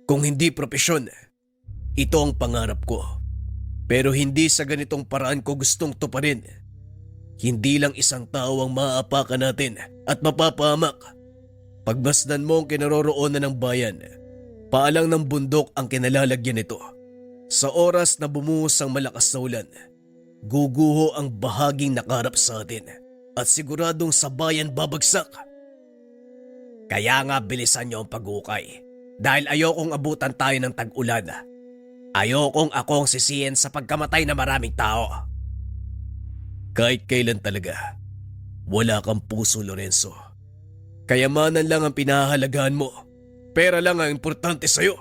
Kung hindi propesyon, ito ang pangarap ko. Pero hindi sa ganitong paraan ko gustong tuparin. Hindi lang isang tao ang maaapakan natin at mapapahamak. Pagmasdan mo ang kinaroroonan ng bayan, paalang ng bundok ang kinalalagyan nito. Sa oras na bumuhos ang malakas na ulan, guguho ang bahaging nakarap sa atin at siguradong sa bayan babagsak. Kaya nga bilisan niyo ang pag-ukay dahil ayokong abutan tayo ng tag-ulan. Ayokong akong sisihin sa pagkamatay na maraming tao. Kahit kailan talaga, wala kang puso, Lorenzo. Kayamanan lang ang pinahahalagahan mo. Pera lang ang importante sa'yo.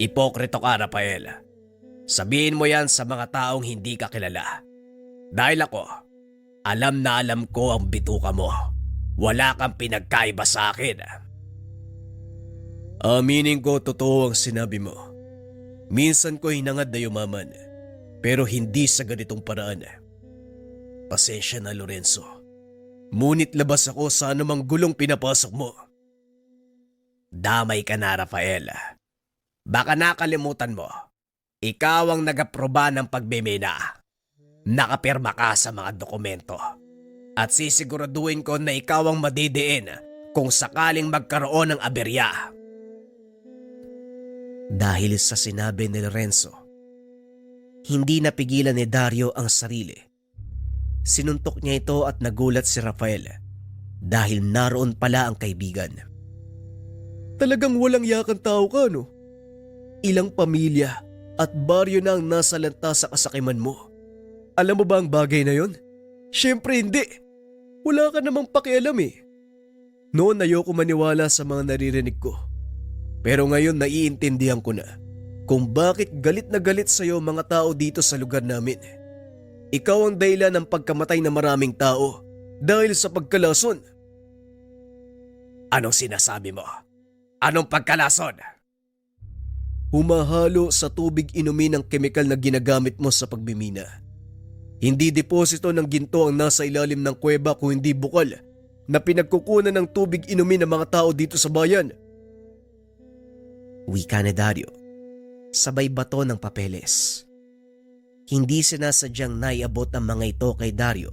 Ipokrito ka, Rafael. Sabihin mo yan sa mga taong hindi ka kilala. Dahil ako, alam na alam ko ang bituka mo. Wala kang pinagkaiba sa akin. Aminin ko totoo ang sinabi mo. Minsan ko hinangad na yumaman, pero hindi sa ganitong paraan. Pasensya na, Lorenzo. Ngunit labas ako sa anumang gulong pinapasok mo. Damay ka na, Rafael. Baka nakalimutan mo. Ikaw ang nag-aproba ng pagbimina. Nakapirma ka sa mga dokumento. At sisiguraduhin ko na ikaw ang madidiin kung sakaling magkaroon ng aberya. Dahil sa sinabi ni Lorenzo, hindi napigilan ni Dario ang sarili. Sinuntok niya ito at nagulat si Rafael dahil naroon pala ang kaibigan. Talagang walang yakang tao ka, no? Ilang pamilya at baryo na ang nasa lanta sa kasakiman mo. Alam mo ba ang bagay na yon? Siyempre hindi. Wala ka namang pakialam eh. Noon ayoko maniwala sa mga naririnig ko. Pero ngayon naiintindihan ko na kung bakit galit na galit sa'yo mga tao dito sa lugar namin. Ikaw ang dahilan ng pagkamatay ng maraming tao dahil sa pagkalason. Anong sinasabi mo? Anong pagkalason? Humahalo sa tubig inumin ang kemikal na ginagamit mo sa pagmimina. Hindi deposito ng ginto ang nasa ilalim ng kuweba kung hindi bukal na pinagkukunan ng tubig inumin ng mga tao dito sa bayan. Wika ni Dario, sabay bato ng papeles. Hindi sinasadyang naiabot ang mga ito kay Dario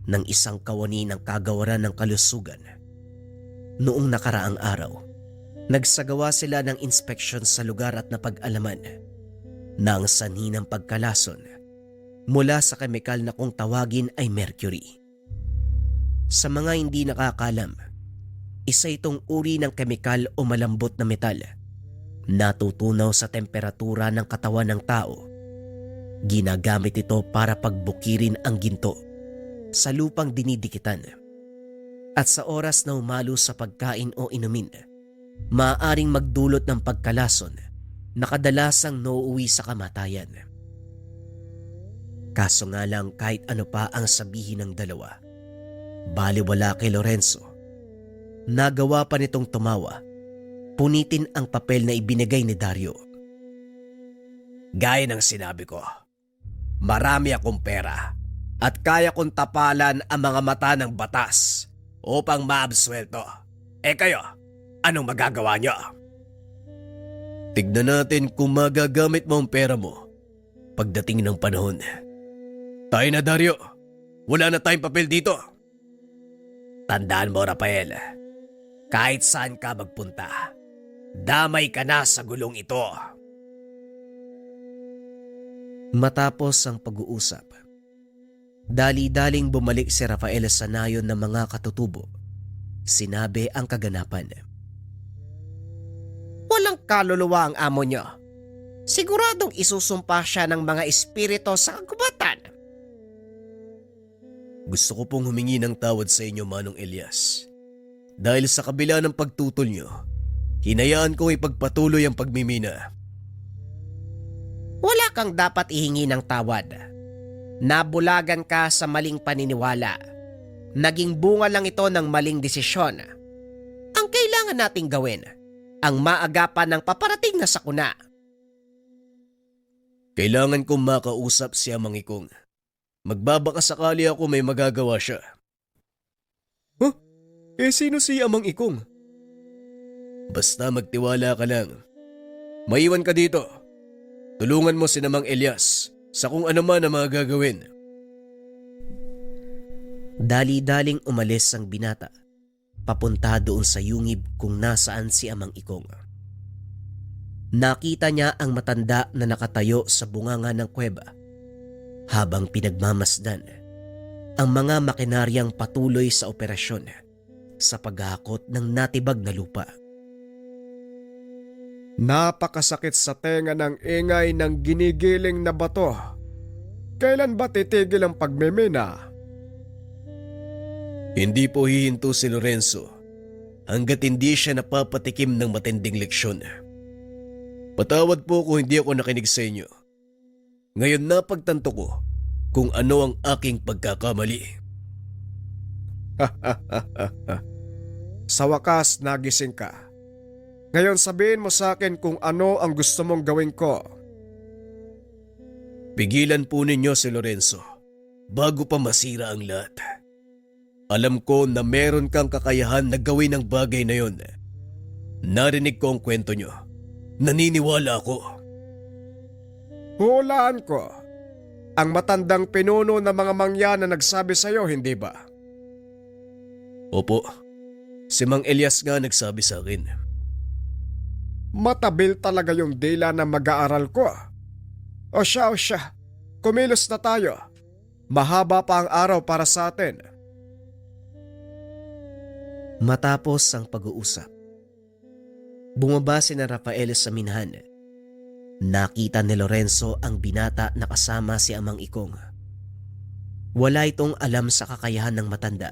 ng isang kawani ng kagawaran ng kalusugan. Noong nakaraang araw, nagsagawa sila ng inspeksyon sa lugar at napag-alaman na ang sanhi ng pagkalason mula sa kemikal na kung tawagin ay mercury. Sa mga hindi nakakalam, isa itong uri ng kemikal o malambot na metal natutunaw sa temperatura ng katawan ng tao. Ginagamit ito para pagbukirin ang ginto sa lupang dinidikitan. At sa oras na umalo sa pagkain o inumin, maaaring magdulot ng pagkalason na kadalasang nauuwi sa kamatayan. Kaso nga lang kahit ano pa ang sabihin ng dalawa, baliwala kay Lorenzo. Nagawa pa nitong tumawa, punitin ang papel na ibinigay ni Dario. Gaya ng sinabi ko, marami akong pera at kaya kong tapalan ang mga mata ng batas upang maabsuelto. Kayo, anong magagawa niyo? Tignan natin kung magagamit mo ang pera mo pagdating ng panahon. Tayo na, Dario. Wala na tayong papel dito. Tandaan mo, Rafael, kahit saan ka magpunta, damay ka na sa gulong ito. Matapos ang pag-uusap, dali-daling bumalik si Rafael sa nayon ng mga katutubo. Sinabi ang kaganapan. Walang kaluluwa ang amo niyo. Siguradong isusumpa siya ng mga espiritu sa kagubatan. Gusto ko pong humingi ng tawad sa inyo, Manong Elias. Dahil sa kabila ng pagtutol nyo, hinayaan kong ipagpatuloy ang pagmimina. Wala kang dapat ihingi ng tawad. Nabulagan ka sa maling paniniwala. Naging bunga lang ito ng maling desisyon. Ang kailangan nating gawin, ang maagapan ng paparating na sakuna. Kailangan kong makausap si Amang Ikong. Magbabaka sakali ako may magagawa siya. Sino si Amang Ikong? Basta magtiwala ka lang. Maiwan ka dito. Tulungan mo si Namang Elias sa kung ano man ang mga gagawin. Dali-daling umalis ang binata, papunta doon sa yungib kung nasaan si Amang Ikong. Nakita niya ang matanda na nakatayo sa bunganga ng kuweba habang pinagmamasdan ang mga makinaryang patuloy sa operasyon sa paghakot ng natibag na lupa. Napakasakit sa tenga ng ingay ng ginigiling na bato. Kailan ba titigil ang pagmimina? Hindi po hihinto si Lorenzo hanggat hindi siya napapatikim ng matinding leksyon. Patawad po kung hindi ako nakinig sa inyo. Ngayon napagtanto ko kung ano ang aking pagkakamali. Sa wakas, nagising ka. Ngayon sabihin mo sa akin kung ano ang gusto mong gawin ko. Pigilan po ninyo si Lorenzo bago pa masira ang lahat. Alam ko na meron kang kakayahan na gawin ang bagay na yon. Narinig ko ang kwento nyo. Naniniwala ako. Hulaan ko. Ang matandang pinuno ng mga mangya na nagsabi sa'yo, hindi ba? Opo. Si Mang Elias nga nagsabi sa akin. Matabil talaga yung dila na mag-aaral ko. O siya, kumilos na tayo. Mahaba pa ang araw para sa atin. Matapos ang pag-uusap, bumaba si na Rafael sa minhan. Nakita ni Lorenzo ang binata na kasama si Amang Ikong. Wala itong alam sa kakayahan ng matanda,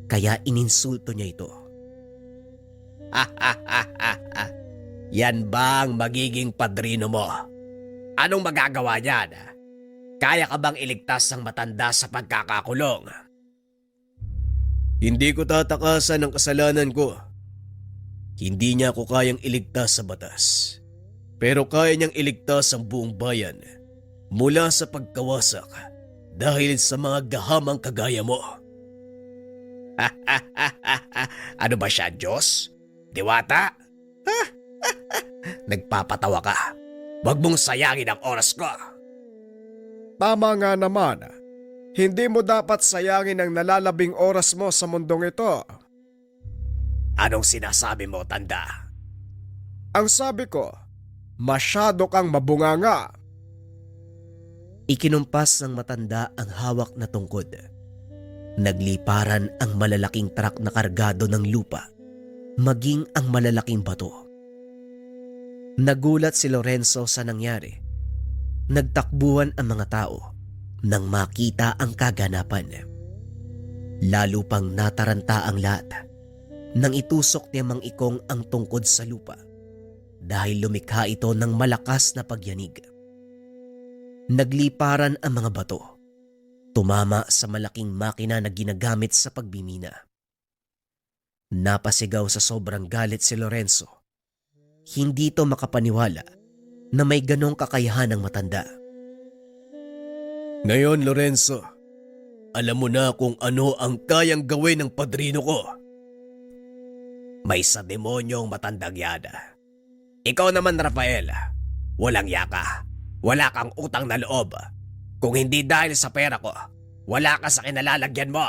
kaya ininsulto niya ito. Yan ba ang magiging padrino mo? Anong magagawa niyan? Kaya ka bang iligtas ang matanda sa pagkakakulong? Hindi ko tatakasan ang kasalanan ko. Hindi niya ako kayang iligtas sa batas. Pero kaya niyang iligtas ang buong bayan mula sa pagkawasak dahil sa mga gahamang kagaya mo. Ano ba siya, Diyos? Diwata? Nagpapatawa ka. Huwag mong sayangin ang oras ko. Tama nga naman. Hindi mo dapat sayangin ang nalalabing oras mo sa mundong ito. Anong sinasabi mo, tanda? Ang sabi ko, masyado kang mabunganga. Ikinumpas ng matanda ang hawak na tungkod. Nagliparan ang malalaking truck na kargado ng lupa, maging ang malalaking bato. Nagulat si Lorenzo sa nangyari. Nagtakbuhan ang mga tao nang makita ang kaganapan. Lalo pang nataranta ang lahat nang itusok ni Mang Ikong ang tungkod sa lupa dahil lumikha ito ng malakas na pagyanig. Nagliparan ang mga bato, tumama sa malaking makina na ginagamit sa pagbimina. Napasigaw sa sobrang galit si Lorenzo. Hindi ito makapaniwala na may ganong kakayahan ng matanda. Ngayon, Lorenzo, alam mo na kung ano ang kayang gawin ng padrino ko. May sa demonyong matandang yan. Ikaw naman, Rafael, walang yaka. Wala kang utang na loob. Kung hindi dahil sa pera ko, wala ka sa kinalalagyan mo.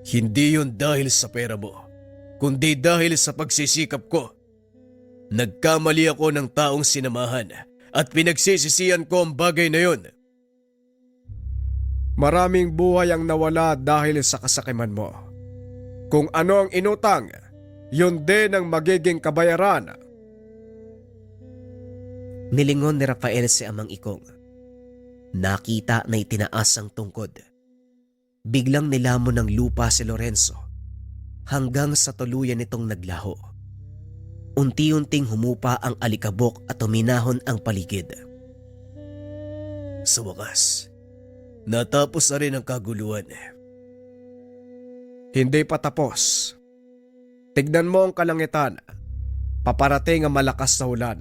Hindi yun dahil sa pera mo, kundi dahil sa pagsisikap ko. Nagkamali ako ng taong sinamahan at pinagsisisihan ko ang bagay na yun. Maraming buhay ang nawala dahil sa kasakiman mo. Kung ano ang inutang, yun din ang magiging kabayaran. Nilingon ni Rafael si Amang Ikong. Nakita na itinaas ang tungkod. Biglang nilamon ng lupa si Lorenzo hanggang sa tuluyan nitong naglaho. Unti-unting humupa ang alikabok at uminahon ang paligid. Sa wakas, natapos na rin ang kaguluhan. Hindi pa tapos. Tignan mo ang kalangitan. Paparating ang malakas na ulan.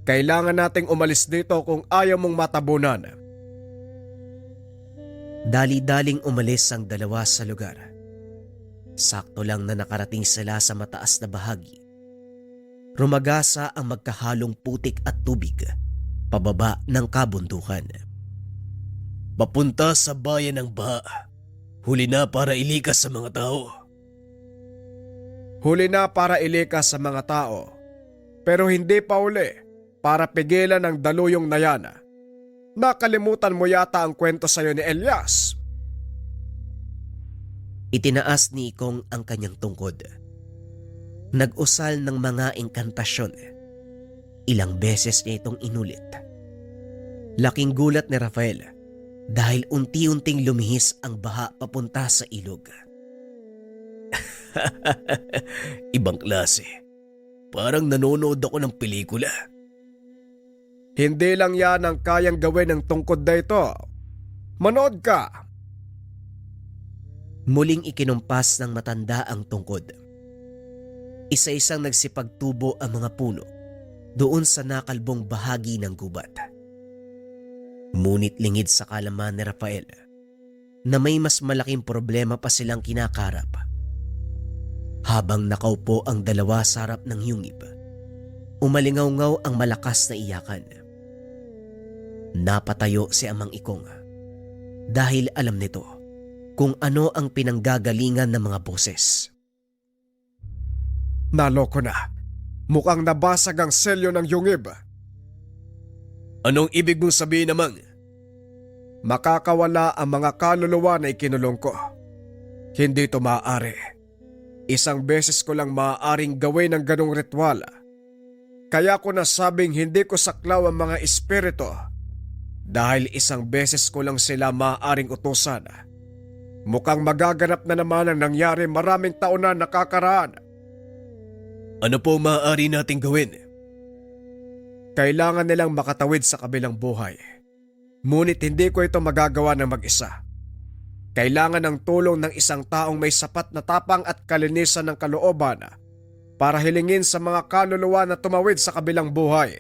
Kailangan nating umalis dito kung ayaw mong matabunan. Dali-daling umalis ang dalawa sa lugar. Sakto lang na nakarating sila sa mataas na bahagi. Rumagasa ang magkahalong putik at tubig pababa ng kabundukan. Papunta sa bayan ng baha. Huli na para ilikas sa mga tao. Huli na para ilikas sa mga tao. Pero hindi pa uli para pigilan ang daluyong na yan. Nakalimutan mo yata ang kwento sa'yo ni Elias. Itinaas ni Ikong ang kanyang tungkod. Nag-usal ng mga inkantasyon. Ilang beses niya itong inulit. Laking gulat ni Rafael dahil unti-unting lumihis ang baha papunta sa ilog. Ibang klase. Parang nanonood ako ng pelikula. Hindi lang yan ang kayang gawin ng tungkod na ito. Manood ka! Muling ikinumpas ng matanda ang tungkod. Isa-isang nagsipagtubo ang mga puno doon sa nakalbong bahagi ng gubat. Ngunit lingid sa kalaman ni Rafael na may mas malaking problema pa silang kinakarap. Habang nakaupo ang dalawa sa harap ng yungib, umalingaw-ngaw ang malakas na iyakan. Napatayo si Amang Ikong dahil alam nito kung ano ang pinanggagalingan ng mga boses. Naloko na. Mukhang nabasag ang selyo ng yungib. Anong ibig mong sabihin namang? Makakawala ang mga kaluluwa na ikinulong ko. Hindi ito maaari. Isang beses ko lang maaaring gawin ang ganong ritual. Kaya ko nasabing hindi ko saklaw ang mga espiritu dahil isang beses ko lang sila maaaring utusan. Mukhang magaganap na naman ang nangyari maraming taon na nakakaraan. Ano po maaari nating gawin? Kailangan nilang makatawid sa kabilang buhay. Ngunit hindi ko ito magagawa ng mag-isa. Kailangan ng tulong ng isang taong may sapat na tapang at kalinisan ng kalooban para hilingin sa mga kaluluwa na tumawid sa kabilang buhay.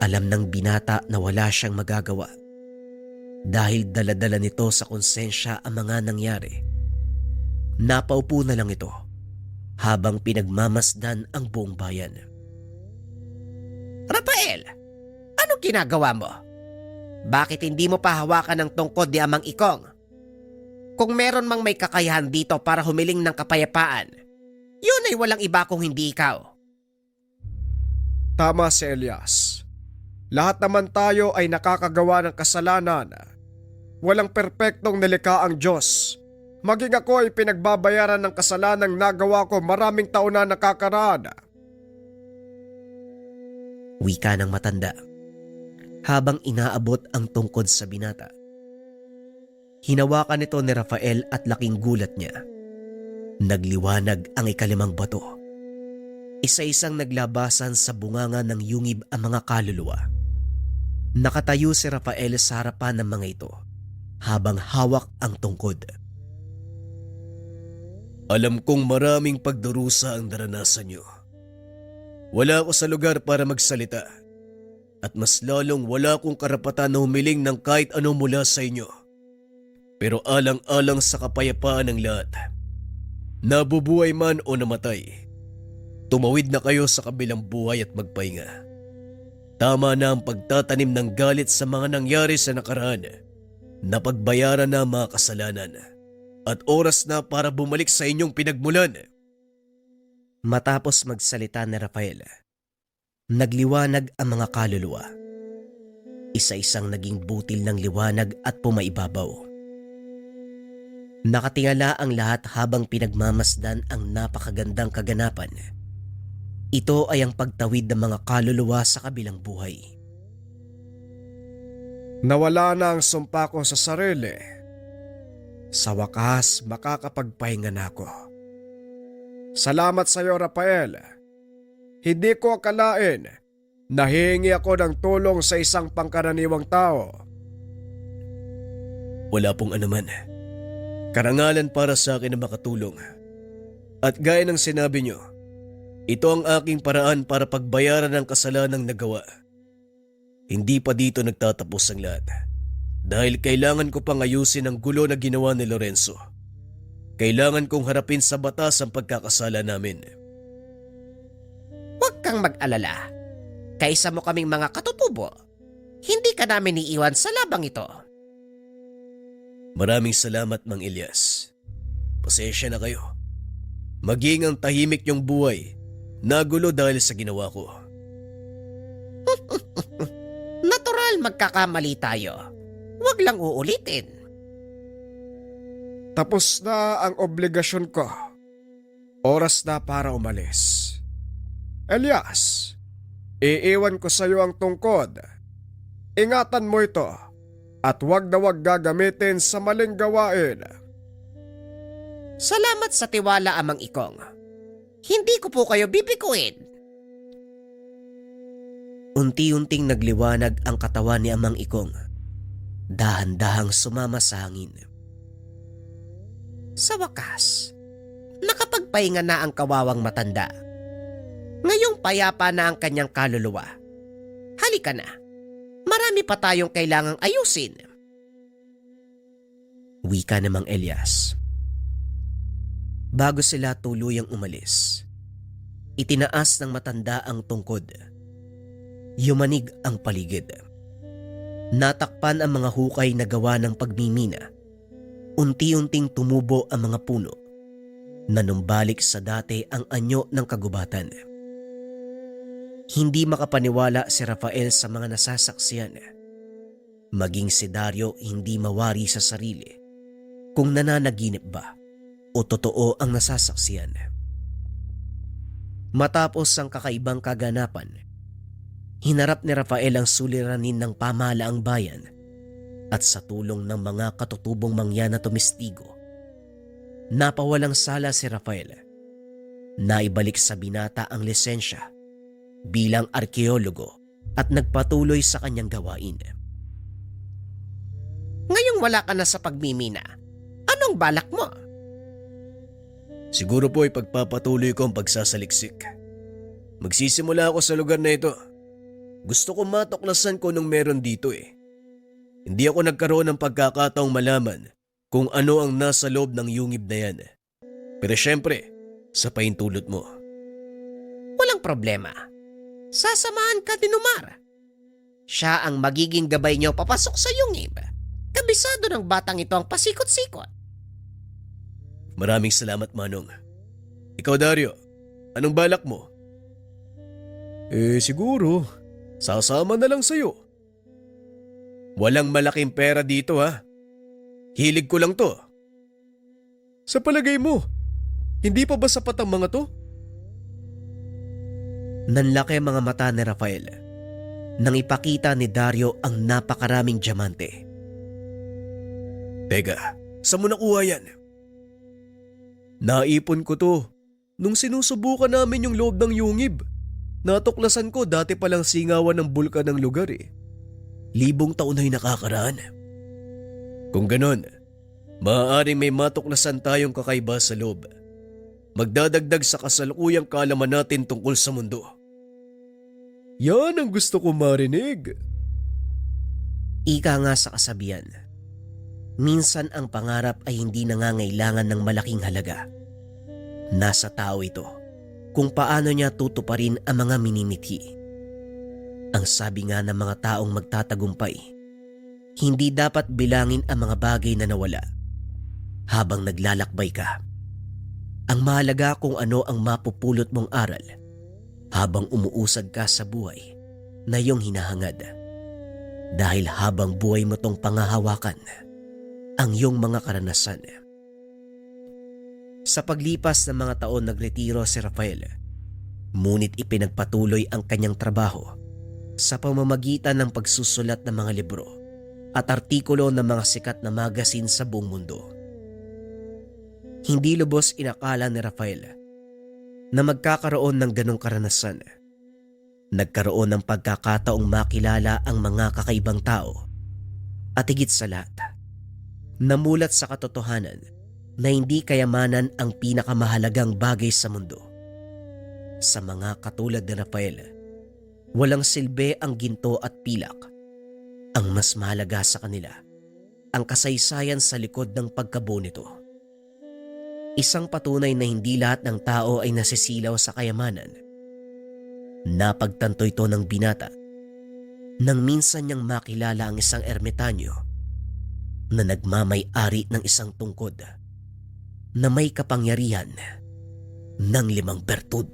Alam ng binata na wala siyang magagawa dahil dala-dala nito sa konsensya ang mga nangyari. Napaupo na lang ito habang pinagmamasdan ang buong bayan. Rafael, anong ginagawa mo? Bakit hindi mo pa hawakan ng tungkod ni Amang Ikong? Kung meron mang may kakayahan dito para humiling ng kapayapaan, yun ay walang iba kung hindi ikaw. Tama si Elias. Lahat naman tayo ay nakakagawa ng kasalanan. Walang perpektong nilikha ang Diyos. Maging ako ay pinagbabayaran ng kasalanang nagawa ko maraming taon na nakakaraan. Wika ng matanda habang inaabot ang tungkod sa binata. Hinawakan nito ni Rafael at laking gulat niya. Nagliwanag ang ikalimang bato. Isa-isang naglabasan sa bunganga ng yungib ang mga kaluluwa. Nakatayo si Rafael sa harapan ng mga ito habang hawak ang tungkod. Alam kong maraming pagdurusa ang naranasan niyo. Wala ako sa lugar para magsalita. At mas lalong wala akong karapatan na humiling ng kahit ano mula sa inyo. Pero alang-alang sa kapayapaan ng lahat, nabubuhay man o namatay, tumawid na kayo sa kabilang buhay at magpahinga. Tama na ang pagtatanim ng galit sa mga nangyari sa nakaraan. Napagbayaran na ang mga kasalanan. At oras na para bumalik sa inyong pinagmulan. Matapos magsalita ni Rafael, nagliwanag ang mga kaluluwa. Isa-isang naging butil ng liwanag at pumaibabaw. Nakatingala ang lahat habang pinagmamasdan ang napakagandang kaganapan. Ito ay ang pagtawid ng mga kaluluwa sa kabilang buhay. Nawala na ang sumpa ko sa sarili. Sa wakas, makakapagpahinga na ako. Salamat sa iyo, Rafael. Hindi ko akalain na hihingi ako ng tulong sa isang pangkaraniwang tao. Wala pong anuman. Karangalan para sa akin na makatulong. At gaya ng sinabi nyo, ito ang aking paraan para pagbayaran ng kasalanang nagawa. Hindi pa dito nagtatapos ang lahat. Dahil kailangan ko pang ayusin ang gulo na ginawa ni Lorenzo. Kailangan kong harapin sa batas ang pagkakasala namin. Huwag kang mag-alala. Kaysa mo kaming mga katutubo, hindi ka namin iiwan sa labang ito. Maraming salamat, Mang Elias. Pasensya na kayo. Maging ang tahimik yung buhay, nagulo dahil sa ginawa ko. Natural magkakamali tayo. Huwag lang uulitin. Tapos na ang obligasyon ko. Oras na para umalis. Elias, iiwan ko sa iyo ang tungkod. Ingatan mo ito at huwag na huwag gagamitin sa maling gawain. Salamat sa tiwala, Amang Ikong. Hindi ko po kayo bibikuin. Unti-unting nagliwanag ang katawan ni Amang Ikong. Dahan-dahang sumama sa hangin. Sa wakas, nakapagpahinga na ang kawawang matanda. Ngayong payapa na ang kanyang kaluluwa. Halika na. Marami pa tayong kailangang ayusin. Wika namang Elias. Bago sila tuluyang umalis, itinaas ng matanda ang tungkod. Yumanig ang paligid. Natakpan ang mga hukay na gawa ng pagmimina. Unti-unting tumubo ang mga puno. Nanumbalik sa dati ang anyo ng kagubatan. Hindi makapaniwala si Rafael sa mga nasasaksiyan. Maging si Dario hindi mawari sa sarili kung nananaginip ba o totoo ang nasasaksiyan. Matapos ang kakaibang kaganapan, hinarap ni Rafael ang suliranin ng pamahalaang bayan at sa tulong ng mga katutubong mangyan na tumistigo, napawalang sala si Rafael. Naibalik sa binata ang lisensya bilang arkeologo at nagpatuloy sa kanyang gawain. Ngayong wala ka na sa pagmimina, anong balak mo? Siguro po ay pagpapatuloy ko ang pagsasaliksik. Magsisimula ako sa lugar na ito. Gusto ko matuklasan ko nung meron dito eh. Hindi ako nagkaroon ng pagkakataong malaman kung ano ang nasa loob ng yungib na yan. Pero syempre, sa paintulot mo. Walang problema. Sasamahan ka ni Umar. Siya ang magiging gabay niyo papasok sa yungib. Kabisado ng batang ito ang pasikot-sikot. Maraming salamat, Manong. Ikaw, Dario, anong balak mo? Siguro, sasama na lang sa'yo. Walang malaking pera dito, ha? Hilig ko lang to. Sa palagay mo, hindi pa ba sapat ang mga to? Nanlaki ang mga mata ni Rafael nang ipakita ni Dario ang napakaraming diamante. Teka, saan mo nakuha yan? Naipon ko to nung sinusubukan namin yung loob ng yungib. Natuklasan ko dati palang singawan ng bulkan ng lugar eh. 1,000 taon na'y nakakaraan. Kung ganon, maaaring may matuklasan tayong kakaiba sa loob. Magdadagdag sa kasalukuyang kaalaman natin tungkol sa mundo. Yan ang gusto ko marinig. Ika nga sa kasabihan, minsan ang pangarap ay hindi nangangailangan ng malaking halaga. Nasa tao ito kung paano niya tutuparin ang mga minimithi. Ang sabi nga ng mga taong magtatagumpay, hindi dapat bilangin ang mga bagay na nawala habang naglalakbay ka. Ang mahalaga kung ano ang mapupulot mong aral habang umuusad ka sa buhay na iyong hinahangad. Dahil habang buhay mo tong pangahawakan ang iyong mga karanasan. Sa paglipas ng mga taon nagretiro si Rafael, ngunit ipinagpatuloy ang kanyang trabaho sa pamamagitan ng pagsusulat ng mga libro at artikulo ng mga sikat na magasin sa buong mundo. Hindi lubos inakala ni Rafael na magkakaroon ng ganong karanasan. Nagkaroon ng pagkakataong makilala ang mga kakaibang tao at higit sa lahat, namulat sa katotohanan na hindi kayamanan ang pinakamahalagang bagay sa mundo. Sa mga katulad ni Rafael, walang silbi ang ginto at pilak. Ang mas mahalaga sa kanila, ang kasaysayan sa likod ng pagkabuo nito. Isang patunay na hindi lahat ng tao ay nasisilaw sa kayamanan. Napagtanto ito ng binata nang minsan niyang makilala ang isang ermitanyo na nagmamay-ari ng isang tungkod na may kapangyarihan ng 5 bertud.